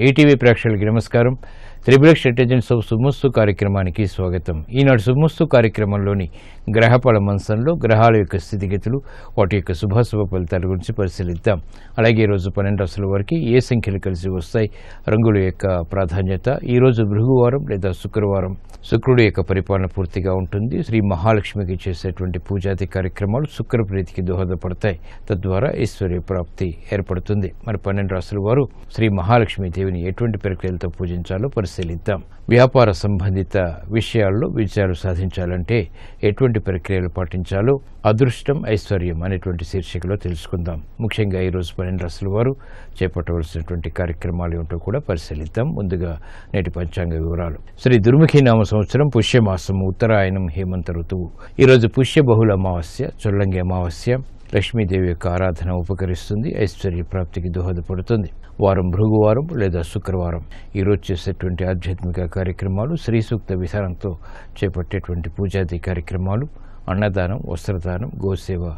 ETV ప్రేక్షకులకి నమస్కారం. Triplex intelligence of సుమస్తు కార్యక్రమానికి స్వాగతం. ఈనాడు సుమస్తు కార్యక్రమంలోని గ్రహఫల మంచంలో గ్రహాల యొక్క స్థితిగతులు, వాటి యొక్క శుభాశుభ ఫలితాల గురించి పరిశీలిద్దాం. అలాగే ఈరోజు 12 రాశుల వరకు ఏ సంఖ్యలు కలిసి వస్తాయి, రంగుల యొక్క ప్రాధాన్యత, ఈరోజు భృగువారం లేదా శుక్రవారం, శుక్రుడి యొక్క పరిపాలన పూర్తిగా ఉంటుంది. శ్రీ మహాలక్ష్మికి చేసేటువంటి పూజాది కార్యక్రమాలు శుక్రప్రీతికి దోహదపడతాయి, తద్వారా ఐశ్వర్య ప్రాప్తి ఏర్పడుతుంది. మరి 12 రాశుల వారు శ్రీ మహాలక్ష్మి దేవిని ఎటువంటి ప్రక్రియలతో పూజించాలో పరిశీలిద్దాం. వ్యాపార సంబంధిత విషయాల్లో విజయాలు సాధించాలంటే ఎటువంటి ప్రక్రియలు పాటించాలో అదృష్టం, ఐశ్వర్యం అనేటువంటి శీర్షికలో తెలుసుకుందాం. ముఖ్యంగా ఈరోజు 12 రాశుల వారు చేపట్టవలసినటువంటి కార్యక్రమాలు ఏమిటో కూడా పరిశీలిద్దాం. ముందుగా నేటి పంచాంగ వివరాలు. శ్రీ దుర్ముఖి నామ సంవత్సరం పుష్యమాసము, ఉత్తరాయణం, హేమంత ఋతువు. ఈరోజు పుష్య బహుళ అమావాస్య, చొల్లంగి అమావాస్య. లక్ష్మీదేవి యొక్క ఆరాధన ఉపకరిస్తుంది, ఐశ్వర్య ప్రాప్తికి దోహదపడుతుంది. వారం భృగువారం లేదా శుక్రవారం. ఈరోజు చేసేటువంటి ఆధ్యాత్మిక కార్యక్రమాలు, శ్రీ సూక్త విధానంతో చేపట్టేటువంటి పూజాది కార్యక్రమాలు, అన్నదానం, వస్త్రదానం, గోసేవ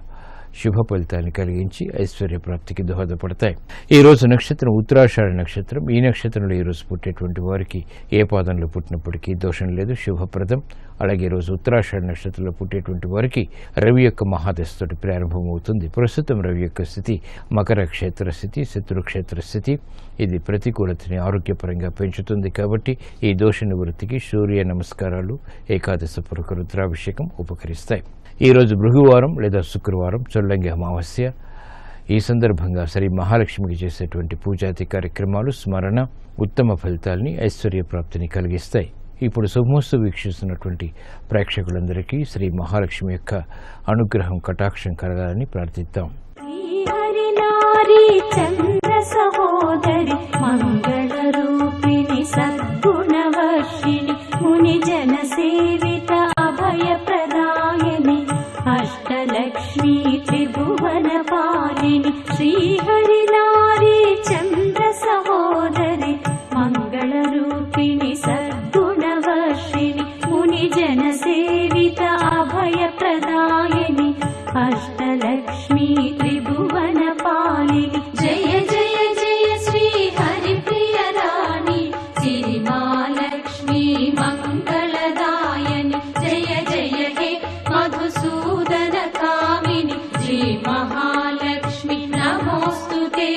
శుభ ఫలితాన్ని కలిగించి ఐశ్వర్య ప్రాప్తికి దోహదపడతాయి. ఈరోజు నక్షత్రం ఉత్తరాషాఢ నక్షత్రం. ఈ నక్షత్రంలో ఈరోజు పుట్టేటువంటి వారికి ఏ పాదంలో పుట్టినప్పటికీ దోషం లేదు, శుభప్రదం. అలాగే ఈరోజు ఉత్తరాషాఢ నక్షత్రంలో పుట్టేటువంటి వారికి రవి యొక్క మహాదశతోటి ప్రారంభమవుతుంది. ప్రస్తుతం రవి యొక్క స్థితి మకర క్షేత్ర స్థితి, శత్రు క్షేత్ర స్థితి. ఇది ప్రతికూలతని ఆరోగ్యపరంగా పెంచుతుంది. కాబట్టి ఈ దోష నివృత్తికి సూర్య నమస్కారాలు, ఏకాదశ పూర్వక రుద్రాభిషేకం ఉపకరిస్తాయి. ఈరోజు భృగువారం లేదా శుక్రవారం, చొల్లంగి అమావాస్య. ఈ సందర్భంగా శ్రీ మహాలక్ష్మికి చేసేటువంటి పూజాది కార్యక్రమాలు స్మరణ ఉత్తమ ఫలితాలని, ఐశ్వర్య ప్రాప్తిని కలిగిస్తాయి. ఇప్పుడు శుభమస్తు వీక్షిస్తున్నటువంటి ప్రేక్షకులందరికీ శ్రీ మహాలక్ష్మి యొక్క అనుగ్రహం, కటాక్షం కలగాలని ప్రార్థిద్దాం. అష్టలక్ష్మీ త్రిభువన పాలిని శ్రీహరినారీ చంద్ర సహోదరి మంగళ రూపిణి సద్గుణవర్షిణి ముని జన సేవిత అభయ ప్రదాయిని అష్టలక్ష్మీ త్రిభువన పాలిని జయ జయ జయ శ్రీ హరిప్రియ రాణి సిరిమాలక్ష్మీ మంగళదాయని జయ జయ హే మధుసూదన కామిని శ్రీ మహాలక్ష్మి నమోస్తుతే.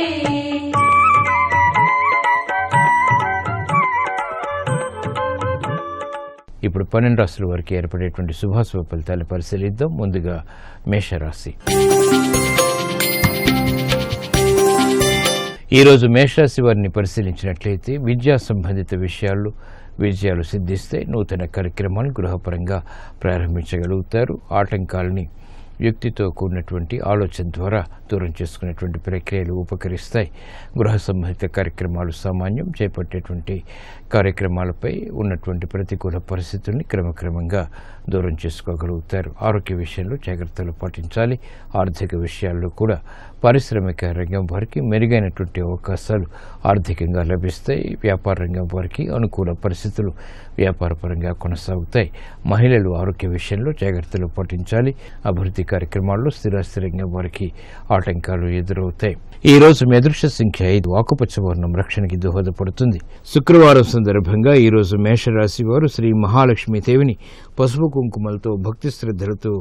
ఇప్పుడు 12 రాశుల వరకు ఏర్పడేటువంటి శుభాశుభ ఫలితాలు పరిశీలిద్దాం. ముందుగా మేషరాశి. ఈరోజు మేషరాశి వారిని పరిశీలించినట్లయితే విద్యా సంబంధిత విషయాల్లో విజయాలు సిద్ధిస్తాయి. నూతన కార్యక్రమాలు గృహపరంగా ప్రారంభించగలుగుతారు. ఆటంకాలని యుక్తితో కూడినటువంటి ఆలోచన ద్వారా దూరం చేసుకునేటువంటి ప్రక్రియలు ఉపకరిస్తాయి. గృహ సంబంధిత కార్యక్రమాలు సామాన్యం. చేపట్టేటువంటి కార్యక్రమాలపై ఉన్నటువంటి ప్రతికూల పరిస్థితుల్ని క్రమక్రమంగా దూరం చేసుకోగలుగుతారు. ఆరోగ్య విషయంలో జాగ్రత్తలు పాటించాలి. ఆర్థిక విషయాల్లో కూడా పారిశ్రామిక రంగం వారికి మెరుగైనటువంటి అవకాశాలు ఆర్థికంగా లభిస్తాయి. వ్యాపార రంగం వారికి అనుకూల పరిస్థితులు వ్యాపారపరంగా కొనసాగుతాయి. మహిళలు ఆరోగ్య విషయంలో జాగ్రత్తలు పాటించాలి. అభివృద్ధి కార్యక్రమాల్లో స్థిరాస్తి రంగం వారికి ఆటంకాలు ఎదురవుతాయి. ఈ రోజు మీ అదృష్ట సంఖ్య 5. ఆకుపచ్చ వర్ణం రక్షణకి దోహదపడుతుంది. శుక్రవారం సందర్భంగా ఈరోజు మేషరాశి వారు శ్రీ మహాలక్ష్మి దేవిని పసుపు కుంకుమలతో భక్తి శ్రద్ధలతో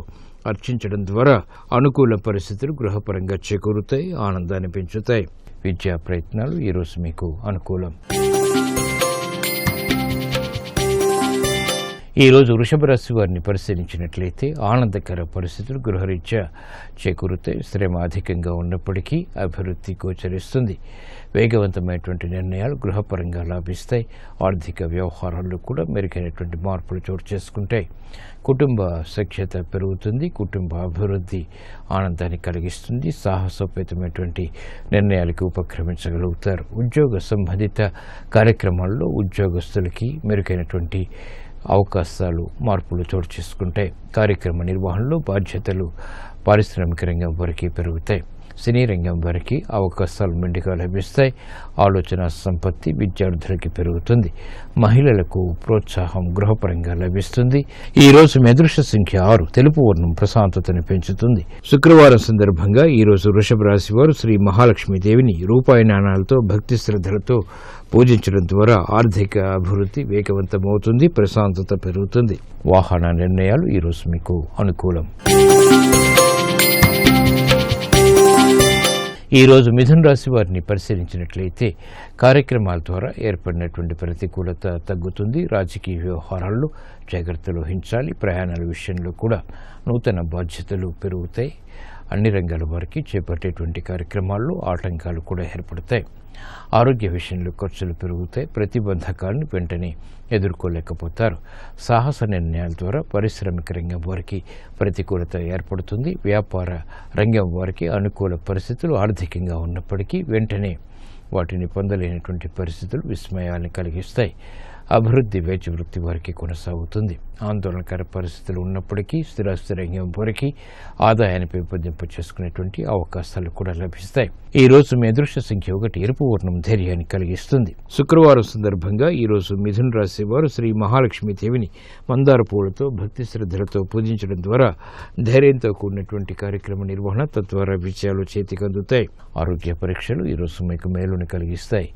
అర్చించడం ద్వారా అనుకూల పరిస్థితులు గృహపరంగా చేకూరుతాయి, ఆనందాన్ని పెంచుతాయి. విద్యా ప్రయత్నాలు ఈరోజు మీకు అనుకూలం. ఈరోజు వృషభ రాశి వారిని పరిశీలించినట్లయితే ఆనందకర పరిస్థితులు గృహరీత్యా చేకూరుతాయి. శ్రమ అధికంగా ఉన్నప్పటికీ అభివృద్ధి గోచరిస్తుంది. వేగవంతమైనటువంటి నిర్ణయాలు గృహపరంగా లాభిస్తాయి. ఆర్థిక వ్యవహారాల్లో కూడా మెరుగైనటువంటి మార్పులు చోటు చేసుకుంటాయి. కుటుంబ సఖ్యత పెరుగుతుంది. కుటుంబ అభివృద్ధి ఆనందాన్ని కలిగిస్తుంది. సాహసోపేతమైనటువంటి నిర్ణయాలకు ఉపక్రమించగలుగుతారు. ఉద్యోగ సంబంధిత కార్యక్రమాల్లో ఉద్యోగస్తులకి మెరుగైనటువంటి అవకాశాలు, మార్పులు చోటు చేసుకుంటాయి. కార్యక్రమ నిర్వహణలో బాధ్యతలు పారిశ్రామిక రంగం వరకు పెరుగుతాయి. సినీ రంగం వారికి అవకాశాలు మెండుగా లభిస్తాయి. ఆలోచన సంపత్తి విద్యార్థులకి పెరుగుతుంది. మహిళలకు ప్రోత్సాహం గృహపరంగా లభిస్తుంది. ఈ రోజు మీ అదృష్ట సంఖ్య 6. తెలుపు వర్ణం ప్రశాంతతను పెంచుతుంది. శుక్రవారం సందర్భంగా ఈ రోజు వృషభ రాశి వారు శ్రీ మహాలక్ష్మీదేవిని రూపాయి నాణాలతో భక్తి శ్రద్ధలతో పూజించడం ద్వారా ఆర్థిక అభివృద్ధి వేగవంతమవుతుంది. ప్రశాంతత పెరుగుతుంది. వాహన నిర్ణయాలు ఈ రోజు మీకు అనుకూలం. ఈ రోజు మిథున రాశి వారిని పరిశీలించినట్లయితే కార్యక్రమాల ద్వారా ఏర్పడినటువంటి ప్రతికూలత తగ్గుతుంది. రాజకీయ వ్యవహారాల్లో జాగ్రత్తలు వహించాలి. ప్రయాణాల విషయంలో కూడా నూతన బాధ్యతలు పెరుగుతాయి. అన్ని రంగాల వారికి చేపట్టేటువంటి కార్యక్రమాల్లో ఆటంకాలు కూడా ఏర్పడతాయి. ఆరోగ్య విషయంలో ఖర్చులు పెరుగుతాయి. ప్రతిబంధకాలను వెంటనే ఎదుర్కోలేకపోతారు. సాహస నిర్ణయాల ద్వారా పారిశ్రామిక రంగం వారికి ప్రతికూలత ఏర్పడుతుంది. వ్యాపార రంగం వారికి అనుకూల పరిస్థితులు ఆర్థికంగా ఉన్నప్పటికీ వెంటనే వాటిని పొందలేనటువంటి పరిస్థితులు విస్మయాన్ని కలిగిస్తాయి. అభివృద్ధి వేచి వృత్తి వారికి కొనసాగుతుంది. ఆందోళనకర పరిస్థితులు ఉన్నప్పటికీ స్థిరాస్తి రంగం వారికి ఆదాయాన్ని పెంపొందింప చేసుకునేటువంటి అవకాశాలు కూడా లభిస్తాయి. ఈ రోజు మీ అదృష్ట సంఖ్య 1. ఎరుపు వర్ణం ధైర్యాన్ని కలిగిస్తుంది. శుక్రవారం సందర్భంగా ఈ రోజు మిథున రాశి వారు శ్రీ మహాలక్ష్మీదేవిని మందార పూలతో భక్తి శ్రద్ధలతో పూజించడం ద్వారా ధైర్యంతో కూడినటువంటి కార్యక్రమ నిర్వహణ తద్వారా విజయాలు చేతికి అందుతాయి. ఆరోగ్య పరీక్షలు ఈ రోజు మీకు మేలుని కలిగిస్తాయి.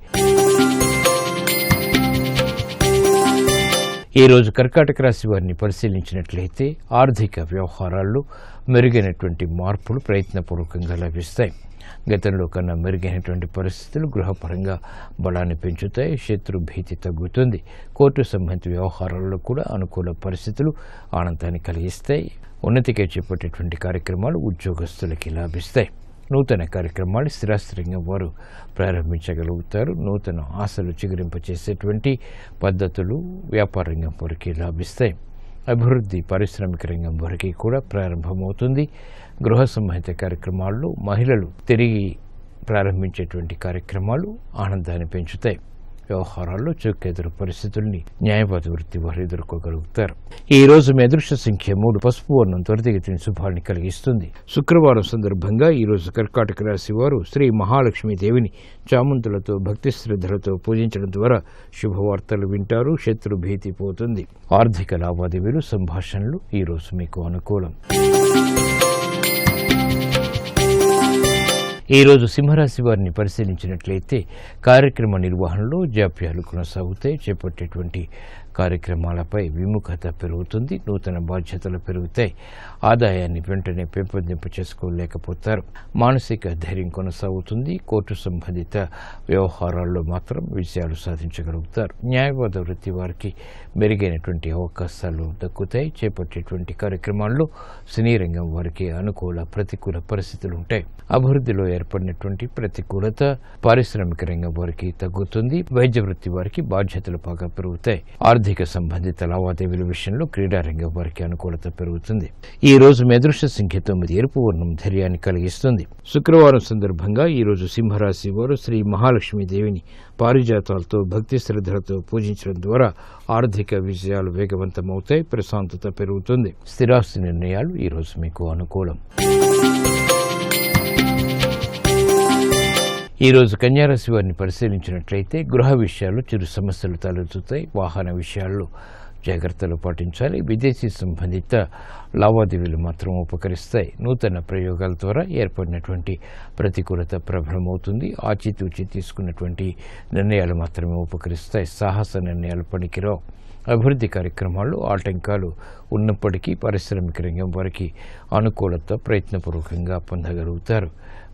ఈ రోజు కర్కాటక రాశి వారిని పరిశీలించినట్లయితే ఆర్థిక వ్యవహారాల్లో మెరుగైనటువంటి మార్పులు ప్రయత్నపూర్వకంగా లభిస్తాయి. గతంలో కన్నా మెరుగైనటువంటి పరిస్థితులు గృహపరంగా బలాన్ని పెంచుతాయి. శత్రు భీతి తగ్గుతుంది. కోర్టు సంబంధిత వ్యవహారాల్లో కూడా అనుకూల పరిస్థితులు ఆనందాన్ని కలిగిస్తాయి. ఉన్నతిగా చేపట్టేటువంటి కార్యక్రమాలు ఉద్యోగస్తులకి లాభిస్తాయి. నూతన కార్యక్రమాలు స్థిరాస్తి రంగం వారు ప్రారంభించగలుగుతారు. నూతన ఆశలు చిగురింపచేసేటువంటి పద్ధతులు వ్యాపార రంగం వారికి లాభిస్తాయి. అభివృద్ధి పారిశ్రామిక రంగం వారికి కూడా ప్రారంభమవుతుంది. గృహ సంబంధిత కార్యక్రమాల్లో మహిళలు తిరిగి ప్రారంభించేటువంటి కార్యక్రమాలు ఆనందాన్ని పెంచుతాయి. వ్యవహారాల్లో చుక్కెదురు పరిస్థితుల్ని న్యాయవాద వృత్తి వారు ఎదుర్కోగలుగుతారు. ఈ రోజు మీ అదృష్ట సంఖ్య 3. పసుపు వర్ణం త్వరితగతిన శుభాన్ని కలిగిస్తుంది. శుక్రవారం సందర్భంగా ఈ రోజు కర్కాటక రాశి వారు శ్రీ మహాలక్ష్మీదేవిని చామంతులతో భక్తి శ్రద్ధలతో పూజించడం ద్వారా శుభవార్తలు వింటారు. శత్రు భీతి పోతుంది. ఆర్థిక లావాదేవీలు సంభాషణలు ఈ రోజు మీకు అనుకూలం. ఈ రోజు సింహరాశి వారిని పరిశీలించినట్లయితే కార్యక్రమ నిర్వహణలో జాప్యాలు కొనసాగుతాయి. చేపట్టేటువంటి కార్యక్రమాలపై విముఖత పెరుగుతుంది. నూతన బాధ్యతలు పెరుగుతాయి. ఆదాయాన్ని వెంటనే పెంపొందింప చేసుకోలేకపోతారు. మానసిక ధైర్యం కొనసాగుతుంది. కోర్టు సంబంధిత వ్యవహారాల్లో మాత్రం విజయాలు సాధించగలుగుతారు. న్యాయవాద వృత్తి వారికి మెరుగైనటువంటి అవకాశాలు దక్కుతాయి. చేపట్టేటువంటి కార్యక్రమాల్లో సినీ రంగం వారికి అనుకూల ప్రతికూల పరిస్థితులు ఉంటాయి. అభివృద్ధిలో ఏర్పడినటువంటి ప్రతికూలత పారిశ్రామిక రంగం వారికి తగ్గుతుంది. వైద్య వృత్తి వారికి బాధ్యతలు బాగా పెరుగుతాయి. ఆర్థిక సంబంధిత లావాదేవీల విషయంలో క్రీడా రంగం వారికి అనుకూలత పెరుగుతుంది. ఈ రోజు మీ అదృష్ట సంఖ్య 9. ఎరుపు వర్ణం ధైర్యాన్ని కలిగిస్తుంది. శుక్రవారం సందర్భంగా ఈ రోజు సింహరాశి వారు శ్రీ మహాలక్ష్మీదేవిని పారిజాతాలతో భక్తి శ్రద్ధలతో పూజించడం ద్వారా ఆర్థిక విజయాలు వేగవంతమవుతాయి. ప్రశాంతత పెరుగుతుంది. స్థిరాస్తి నిర్ణయాలు ఈ రోజు మీకు అనుకూలం. ఈ రోజు కన్యారాశి వారిని పరిశీలించినట్లయితే గృహ విషయాల్లో చిరు సమస్యలు తలెత్తుతాయి. వాహన విషయాల్లో జాగ్రత్తలు పాటించాలి. విదేశీ సంబంధిత లావాదేవీలు మాత్రం ఉపకరిస్తాయి. నూతన ప్రయోగాల ద్వారా ఏర్పడినటువంటి ప్రతికూలత ప్రబలమవుతుంది. ఆచితూచి తీసుకున్నటువంటి నిర్ణయాలు మాత్రమే ఉపకరిస్తాయి. సాహస నిర్ణయాలు పనికిరావు. అభివృద్ధి కార్యక్రమాల్లో ఆటంకాలు ఉన్నప్పటికీ పారిశ్రామిక రంగం వారికి అనుకూలత ప్రయత్నపూర్వకంగా పొందగలుగుతారు.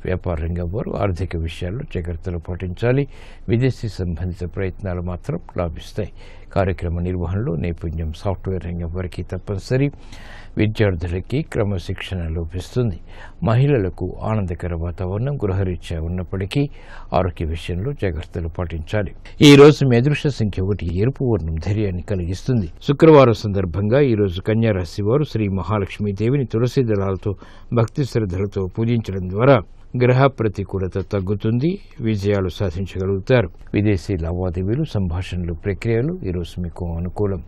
వ్యాపార రంగం వారు ఆర్థిక విషయాల్లో జాగ్రత్తలు పాటించాలి. విదేశీ సంబంధిత ప్రయత్నాలు మాత్రం లాభిస్తాయి. కార్యక్రమ నిర్వహణలో నైపుణ్యం సాఫ్ట్వేర్ రంగం వారికి తప్పనిసరి. విద్యార్థులకి క్రమశిక్షణ లోపిస్తుంది. మహిళలకు ఆనందకర వాతావరణం గృహరీత్యా ఉన్నప్పటికీ ఆరోగ్య విషయంలో జాగ్రత్తలు పాటించాలి. ఈ రోజు మీ అదృష్ట సంఖ్య 1. ఎరుపు వర్ణం ధైర్యాన్ని కలిగిస్తుంది. శుక్రవారం సందర్భంగా ఈ రోజు కన్యారాశి వారు శ్రీ మహాలక్ష్మీదేవిని తులసి దళాలతో భక్తి శ్రద్ధలతో పూజించడం ద్వారా గ్రహ ప్రతికూలత తగ్గుతుంది. విజయాలు సాధించగలుగుతారు. విదేశీ లావాదేవీలు సంభాషణలు ప్రక్రియలు ఈరోజు మీకు అనుకూలం.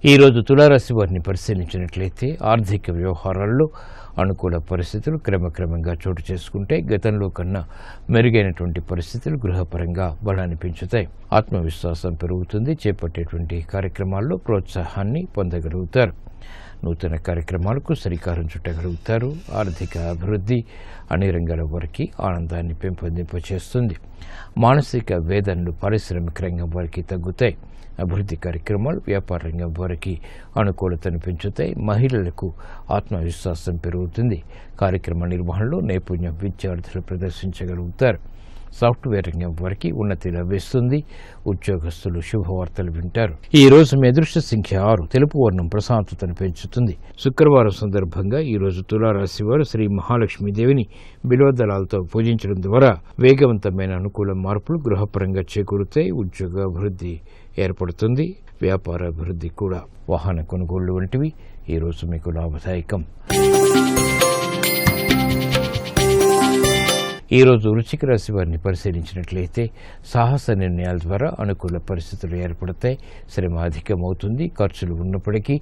ఈరోజు తులారాశి వారిని పరిశీలించినట్లయితే ఆర్థిక వ్యవహారాల్లో అనుకూల పరిస్థితులు క్రమక్రమంగా చోటు చేసుకుంటే గతంలో కన్నా మెరుగైనటువంటి పరిస్థితులు గృహపరంగా బలాన్ని పెంచుతాయి. ఆత్మవిశ్వాసం పెరుగుతుంది. చేపట్టేటువంటి కార్యక్రమాల్లో ప్రోత్సాహాన్ని పొందగలుగుతారు. నూతన కార్యక్రమాలకు శ్రీకారం చుట్టగలుగుతారు. ఆర్థిక అభివృద్ధి అన్ని రంగాల వారికి ఆనందాన్ని పెంపొందింపచేస్తుంది. మానసిక వేదనలు పారిశ్రామిక రంగం వారికి తగ్గుతాయి. అభివృద్ధి కార్యక్రమాలు వ్యాపార రంగం వారికి అనుకూలతను పెంచుతాయి. మహిళలకు ఆత్మవిశ్వాసం పెరుగుతుంది. కార్యక్రమ నిర్వహణలో నైపుణ్యం విద్యార్థులు ప్రదర్శించగలుగుతారు. సాఫ్ట్వేర్ రంగం వారికి ఉన్నతి లభిస్తుంది. ఉద్యోగస్తులు శుభవార్తలు వింటారు. ఈ రోజు మీ అదృష్ట సంఖ్య 6. తెలుపు వర్ణం ప్రశాంతతను పెంచుతుంది. శుక్రవారం సందర్భంగా ఈ రోజు తులారాశి వారు శ్రీ మహాలక్ష్మీదేవిని బిల్వదళాలతో పూజించడం ద్వారా వేగవంతమైన అనుకూల మార్పులు గృహపరంగా చేకూరుతాయి. ఉద్యోగ అభివృద్ధి ఏర్పడుతుంది. వ్యాపార అభివృద్ధి కూడా. వాహన కొనుగోళ్లు వంటివి ఈ రోజు మీకు లాభదాయకం. ఈరోజు వృశ్చిక రాశి వారిని పరిశీలించినట్లయితే సాహస నిర్ణయాల ద్వారా అనుకూల పరిస్థితులు ఏర్పడతాయి. శ్రమ అధికమవుతుంది. ఖర్చులు ఉన్నప్పటికీ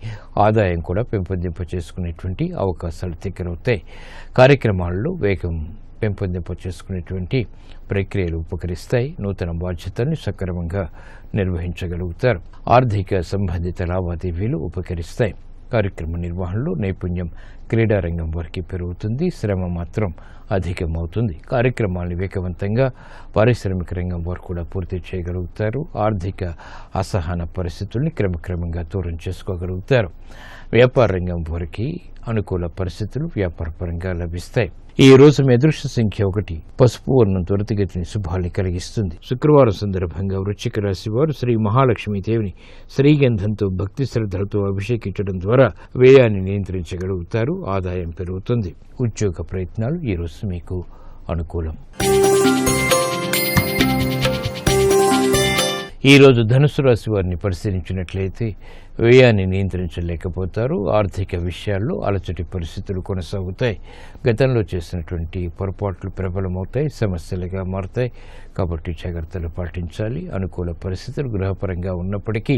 ఆదాయం కూడా పెంపొందింపచేసుకునేటువంటి అవకాశాలు దగ్గరవుతాయి. కార్యక్రమాల్లో వేగం పెంపొందింపచేసుకునేటువంటి ప్రక్రియలు ఉపకరిస్తాయి. నూతన బాధ్యతల్ని సక్రమంగా నిర్వహించగలుగుతారు. ఆర్థిక సంబంధిత లావాదేవీలు ఉపకరిస్తాయి. కార్యక్రమ నిర్వహణలో నైపుణ్యం క్రీడారంగం వారికి పెరుగుతుంది. శ్రమ మాత్రం అధికమవుతుంది. కార్యక్రమాలను వేగవంతంగా పారిశ్రామిక రంగం వారు కూడా పూర్తి చేయగలుగుతారు. ఆర్థిక అసహన పరిస్థితుల్ని క్రమక్రమంగా దూరం చేసుకోగలుగుతారు. వ్యాపార రంగం వారికి అనుకూల పరిస్థితులు వ్యాపారపరంగా లభిస్తాయి. ఈ రోజు మీ అదృష్ట సంఖ్య 1. పసుపు వర్ణం త్వరితగతిని శుభాన్ని కలిగిస్తుంది. శుక్రవారం సందర్భంగా వృశ్చిక రాశి వారు శ్రీ మహాలక్ష్మీదేవిని శ్రీగంధంతో భక్తి శ్రద్ధలతో అభిషేకించడం ద్వారా వ్యయాన్ని నియంత్రించగలుగుతారు. ఆదాయం పెరుగుతుంది. ఉద్యోగ ప్రయత్నాలు ఈ రోజు మీకు అనుకూలం. ఈరోజు ధనుసు రాశి వారిని పరిశీలించినట్లయితే వ్యయాన్ని నియంత్రించలేకపోతారు. ఆర్థిక విషయాల్లో అలచటి పరిస్థితులు కొనసాగుతాయి. గతంలో చేసినటువంటి పొరపాట్లు ప్రబలమవుతాయి. సమస్యలుగా మారుతాయి. కాబట్టి జాగ్రత్తలు పాటించాలి. అనుకూల పరిస్థితులు గృహపరంగా ఉన్నప్పటికీ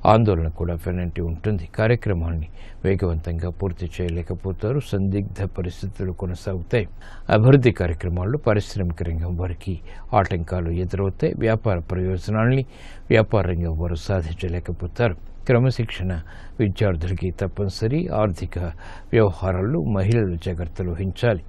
ఆందోళన కూడా వెనంటి ఉంటుంది. కార్యక్రమాన్ని వేగవంతంగా పూర్తి చేయలేకపోతారు. సందిగ్ధ పరిస్థితులు కొనసాగుతాయి. అభివృద్ధి కార్యక్రమాల్లో పారిశ్రామిక రంగం వారికి ఆటంకాలు ఎదురవుతాయి. వ్యాపార ప్రయోజనాల్ని వ్యాపార రంగం వారు సాధించలేకపోతారు. క్రమశిక్షణ విద్యార్థులకి తప్పనిసరి. ఆర్థిక వ్యవహారాల్లో మహిళలు జాగ్రత్తలు వహించాలి.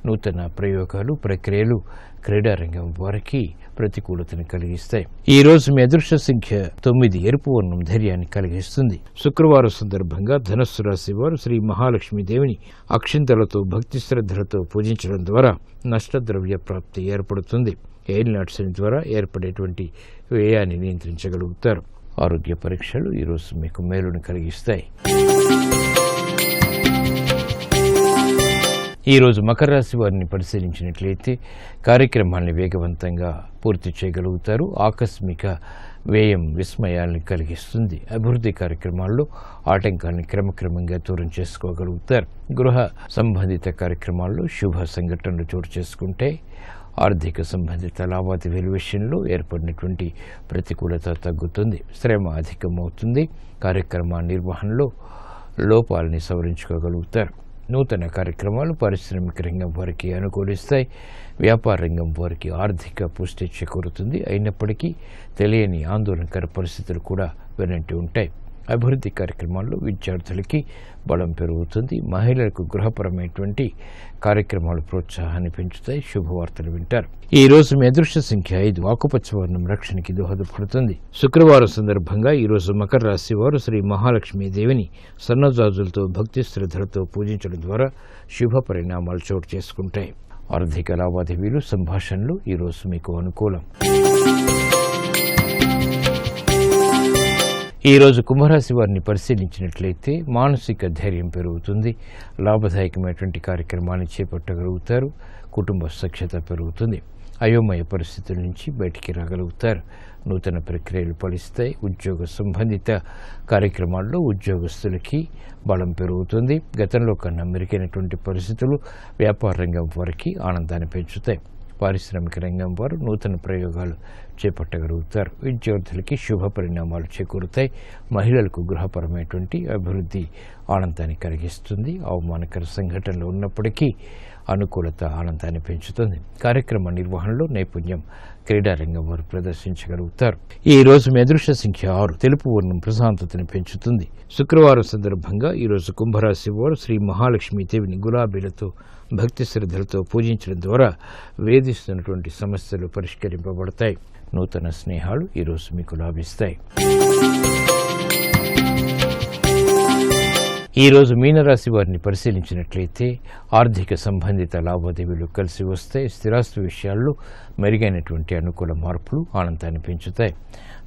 నూతన ప్రయోగాలు ప్రక్రియలు క్రీడారంగం వారికి ప్రతికూలతను కలిగిస్తాయి. ఈ రోజు మీ అదృష్ట సంఖ్య 9. ఎరుపు వర్ణం ధైర్యాన్ని కలిగిస్తుంది. శుక్రవారం సందర్భంగా ధనస్సు రాశి వారు శ్రీ మహాలక్ష్మీదేవిని అక్షింతలతో భక్తి శ్రద్ధలతో పూజించడం ద్వారా నష్టద్రవ్య ప్రాప్తి ఏర్పడుతుంది. ఏలినాటి శని ద్వారా ఏర్పడేటువంటి వ్యయాన్ని నియంత్రించగలుగుతారు. ఆరోగ్య పరీక్షలు ఈరోజు మీకు మేలును కలిగిస్తాయి. ఈరోజు మకర రాశి వారిని పరిశీలించినట్లయితే కార్యక్రమాన్ని వేగవంతంగా పూర్తి చేయగలుగుతారు. ఆకస్మిక వ్యయం విస్మయాలను కలిగిస్తుంది. అభివృద్ధి కార్యక్రమాల్లో ఆటంకాలను క్రమక్రమంగా దూరం చేసుకోగలుగుతారు. గృహ సంబంధిత కార్యక్రమాల్లో శుభ సంఘటనలు చోటు చేసుకుంటే ఆర్థిక సంబంధిత లావాదేవీల విషయంలో ఏర్పడినటువంటి ప్రతికూలత తగ్గుతుంది. శ్రమ అధికమవుతుంది. కార్యక్రమ నిర్వహణలో లోపాలని సవరించుకోగలుగుతారు. నూతన కార్యక్రమాలు పారిశ్రామిక రంగం వారికి అనుకూలిస్తాయి. వ్యాపార రంగం వారికి ఆర్థిక పుష్టి చేకూరుతుంది. అయినప్పటికీ తెలియని ఆందోళనకర పరిస్థితులు కూడా వెనంటి ఉంటాయి. అభివృద్ధి కార్యక్రమాల్లో విద్యార్థులకి బలం పెరుగుతుంది. మహిళలకు గృహపరమైనటువంటి కార్యక్రమాలు ప్రోత్సాహాన్ని పెంచుతాయి. శుభవార్తలు వింటారు. ఈ రోజు మీ అదృష్ట సంఖ్య 5. ఆకుపచ్చ వర్ణం రక్షణకి దోహదపడుతుంది. శుక్రవారం సందర్భంగా ఈ రోజు మకర రాశి వారు శ్రీ మహాలక్ష్మీదేవిని సన్నజాజులతో భక్తి శ్రద్ధలతో పూజించడం ద్వారా శుభ పరిణామాలు చోటు చేసుకుంటాయి. ఆర్థిక లావాదేవీలు సంభాషణలు ఈ రోజు మీకు అనుకూలం. ఈరోజు కుంభరాశి వారిని పరిశీలించినట్లయితే మానసిక ధైర్యం పెరుగుతుంది. లాభదాయకమైనటువంటి కార్యక్రమాన్ని చేపట్టగలుగుతారు. కుటుంబ సఖ్యత పెరుగుతుంది. అయోమయ పరిస్థితుల నుంచి బయటికి రాగలుగుతారు. నూతన ప్రక్రియలు ఫలిస్తాయి. ఉద్యోగ సంబంధిత కార్యక్రమాల్లో ఉద్యోగస్తులకి బలం పెరుగుతుంది. గతంలో కన్నా మెరుగైనటువంటి పరిస్థితులు వ్యాపార రంగం వారికి ఆనందాన్ని పెంచుతాయి. పారిశ్రామిక రంగం వారు నూతన ప్రయోగాలు చేపట్టగలుగుతారు. విద్యార్థులకి శుభ పరిణామాలు చేకూరుతాయి. మహిళలకు గృహపరమైనటువంటి అభివృద్ధి ఆనందాన్ని కలిగిస్తుంది. అవమానకర సంఘటనలు ఉన్నప్పటికీ అనుకూలత ఆనందాన్ని పెంచుతుంది. కార్యక్రమ నిర్వహణలో నైపుణ్యం క్రీడారంగం వారు ప్రదర్శించగలుగుతారు. ఈ రోజు మీ అదృష్ట సంఖ్య 6. తెలుపు వర్ణం ప్రశాంతతని పెంచుతుంది. శుక్రవారం సందర్భంగా ఈరోజు కుంభరాశి వారు శ్రీ మహాలక్ష్మీదేవిని గులాబీలతో భక్తి శ్రద్ధలతో పూజించడం ద్వారా వేధిస్తున్నటువంటి సమస్యలు పరిష్కరింపబడతాయి. నూతన స్నేహాలు ఈరోజు మీకు లాభిస్తాయి. ఈరోజు మీనరాశి వారిని పరిశీలించినట్లయితే ఆర్థిక సంబంధిత లావాదేవీలు కలిసి వస్తాయి. స్థిరాస్తి విషయాల్లో మెరుగైనటువంటి అనుకూల మార్పులు ఆనందాన్ని పెంచుతాయి.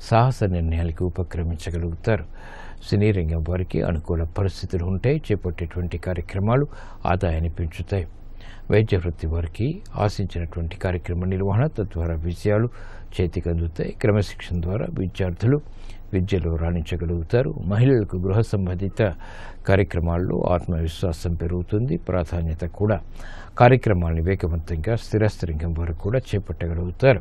సాహస నిర్ణయాలకు ఉపక్రమించగలుగుతారు. సినీ రంగం వారికి అనుకూల పరిస్థితులు ఉంటాయి. చేపట్టేటువంటి కార్యక్రమాలు ఆదాయాన్ని పెంచుతాయి. వైద్య వృత్తి వారికి ఆశించినటువంటి కార్యక్రమ నిర్వహణ తద్వారా విజయాలు చేతికి అందుతాయి. క్రమశిక్షణ ద్వారా విద్యార్థులు విద్యలో రాణించగలుగుతారు. మహిళలకు గృహ సంబంధిత కార్యక్రమాల్లో ఆత్మవిశ్వాసం పెరుగుతుంది. ప్రాధాన్యత కూడా కార్యక్రమాలను వేగవంతంగా స్థిరాస్తి రంగం వారు కూడా చేపట్టగలుగుతారు.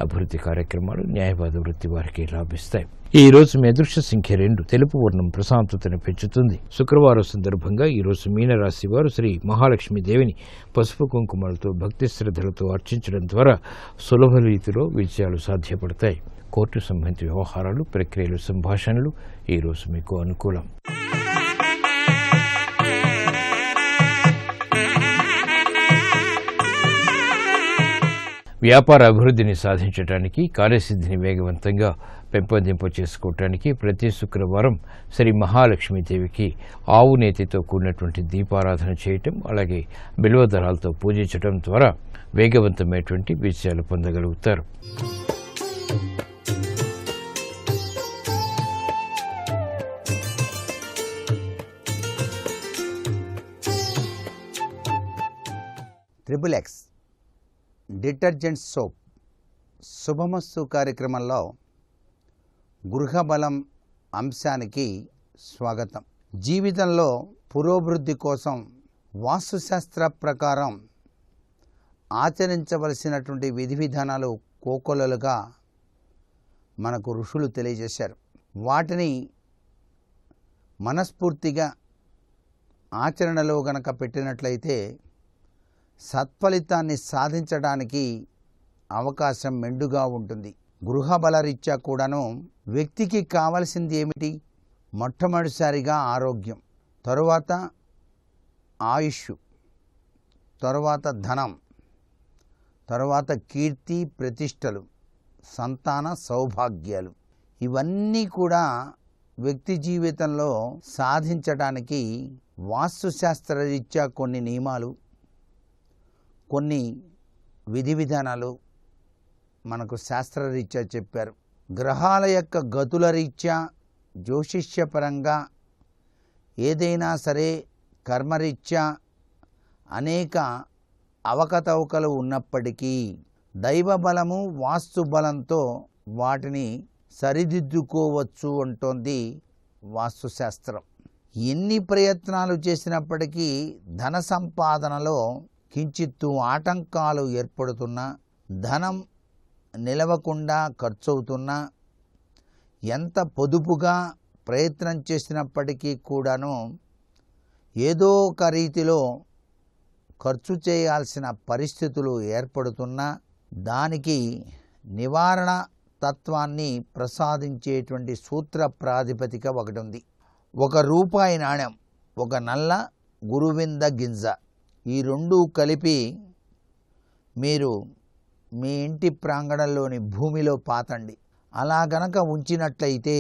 అభివృద్ధి కార్యక్రమాలు న్యాయవాద వృత్తి వారికి లాభిస్తాయి. ఈ రోజు మీ అదృష్ట సంఖ్య 2. తెలుపు వర్ణం ప్రశాంతతను పెంచుతుంది. శుక్రవారం సందర్భంగా ఈరోజు మీనరాశి వారు శ్రీ మహాలక్ష్మీదేవిని పసుపు కుంకుమలతో భక్తి శ్రద్ధలతో అర్చించడం ద్వారా సులభ రీతిలో విజయాలు సాధ్యపడతాయి. కోర్టు సంబంధిత వ్యవహారాలు, ప్రక్రియలు, సంభాషణలు ఈరోజు మీకు అనుకూలం. వ్యాపార అభివృద్ధిని సాధించడానికి, కార్యసిద్ధిని వేగవంతంగా పెంపొందింపు చేసుకోవటానికి ప్రతి శుక్రవారం శ్రీ మహాలక్ష్మీదేవికి ఆవు నేతితో కూడినటువంటి దీపారాధన చేయటం, అలాగే బిల్వదళాలతో పూజించడం ద్వారా వేగవంతమైనటువంటి విజయాలు పొందగలుగుతారు. ట్రిపుల్ ఎక్స్ డిటర్జెంట్ సోప్ శుభమస్తు కార్యక్రమంలో గృహబలం అంశానికి స్వాగతం. జీవితంలో పురోభివృద్ధి కోసం వాస్తుశాస్త్ర ప్రకారం ఆచరించవలసినటువంటి విధి విధానాలు కోకొల్లలుగా మనకు ఋషులు తెలియజేశారు. వాటిని మనస్ఫూర్తిగా ఆచరణలో గనక పెట్టినట్లయితే సత్ఫలితాన్ని సాధించడానికి అవకాశం మెండుగా ఉంటుంది. గృహబలరీత్యా కూడాను వ్యక్తికి కావలసింది ఏమిటి? మొట్టమొదటిసారిగా ఆరోగ్యం, తరువాత ఆయుష్, తరువాత ధనం, తరువాత కీర్తి ప్రతిష్టలు, సంతాన సౌభాగ్యాలు. ఇవన్నీ కూడా వ్యక్తి జీవితంలో సాధించడానికి వాస్తుశాస్త్రరీత్యా కొన్ని నియమాలు, కొన్ని విధి విధానాలు మనకు శాస్త్రరీత్యా చెప్పారు. గ్రహాల యొక్క గతుల రీత్యా జ్యోతిష్యపరంగా ఏదైనా సరే కర్మరీత్యా అనేక అవకతవకలు ఉన్నప్పటికీ దైవ బలము వాస్తు బలంతో వాటిని సరిదిద్దుకోవచ్చు అంటోంది వాస్తుశాస్త్రం. ఎన్ని ప్రయత్నాలు చేసినప్పటికీ ధన సంపాదనలో కించిత్తు ఆటంకాలు ఏర్పడుతున్నా, ధనం నిలవకుండా ఖర్చవుతున్నా, ఎంత పొదుపుగా ప్రయత్నం చేసినప్పటికీ కూడాను ఏదో ఒక రీతిలో ఖర్చు చేయాల్సిన పరిస్థితులు ఏర్పడుతున్నా, దానికి నివారణ తత్వాన్ని ప్రసాదించేటువంటి సూత్ర ప్రాతిపదిక ఒకటి ఉంది. 1 రూపాయి నాణ్యం, 1 నల్ల గురువింద గింజ, ఈ 2 కలిపి మీరు మీ ఇంటి ప్రాంగణంలోని భూమిలో పాతండి. అలా గనక ఉంచినట్లయితే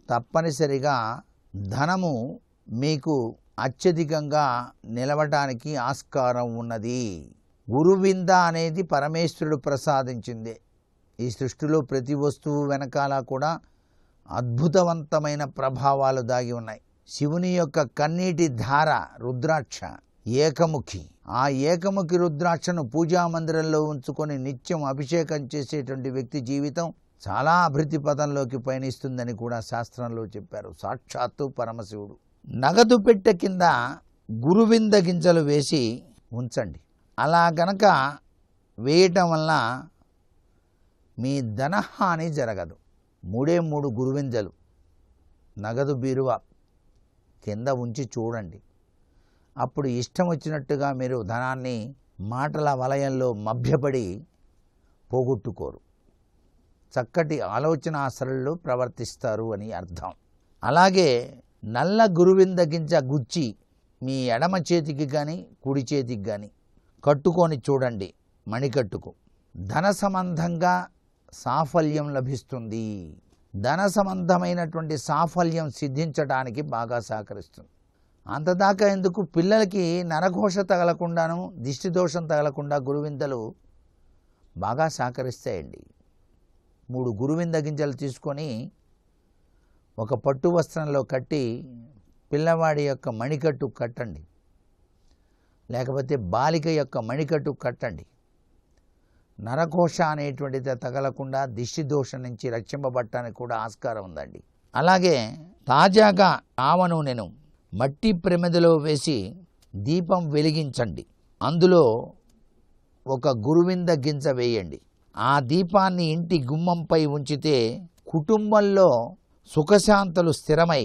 తప్పనిసరిగా ధనము మీకు అత్యధికంగా నిలవడానికి ఆస్కారం ఉన్నది. గురువింద అనేది పరమేశ్వరుడు ప్రసాదించిందే. ఈ సృష్టిలో ప్రతి వస్తువు వెనకాల కూడా అద్భుతవంతమైన ప్రభావాలు దాగి ఉన్నాయి. శివుని యొక్క కన్నీటి ధార రుద్రాక్ష ఏకముఖి. ఆ ఏకముఖి రుద్రాక్షను పూజా మందిరంలో ఉంచుకొని నిత్యం అభిషేకం చేసేటువంటి వ్యక్తి జీవితం చాలా అభివృద్ధి పదంలోకి పయనిస్తుందని కూడా శాస్త్రంలో చెప్పారు. సాక్షాత్తు పరమశివుడు. నగదు పెట్టె కింద గురువింద గింజలు వేసి ఉంచండి. అలా గనక వేయటం వల్ల మీ ధనహాని జరగదు. 3 గురువిందలు నగదు బీరువా కింద ఉంచి చూడండి. అప్పుడు ఇష్టం వచ్చినట్టుగా మీరు ధనాన్ని మాటల వలయంలో మభ్యపడి పోగొట్టుకోరు. చక్కటి ఆలోచన సరళిలో ప్రవర్తిస్తారు అని అర్థం. అలాగే నల్ల గురువింద గింజ గుచ్చి మీ ఎడమ చేతికి కానీ కుడి చేతికి కానీ కట్టుకొని చూడండి. మణికట్టుకు ధన సంబంధంగా సాఫల్యం లభిస్తుంది. ధన సంబంధమైనటువంటి సాఫల్యం సిద్ధించడానికి బాగా సహకరిస్తుంది. అంతదాకా ఎందుకు, పిల్లలకి నరఘోష తగలకుండాను దిష్టి దోషం తగలకుండా గురువిందలు బాగా సహకరిస్తాయండి. 3 గురువింద గింజలు తీసుకొని ఒక పట్టు వస్త్రంలో కట్టి పిల్లవాడి యొక్క మణికట్టు కట్టండి, లేకపోతే బాలిక యొక్క మణికట్టు కట్టండి. నరఘోష అనేటువంటిది తగలకుండా దిష్టి దోషం నుంచి రక్షింపబడటానికి కూడా ఆస్కారం ఉందండి. అలాగే తాజాగా ఆవ నూనెను మట్టి ప్రమిదలో వేసి దీపం వెలిగించండి. అందులో ఒక గురువింద గింజ వేయండి. ఆ దీపాన్ని ఇంటి గుమ్మంపై ఉంచితే కుటుంబంలో సుఖశాంతులు స్థిరమై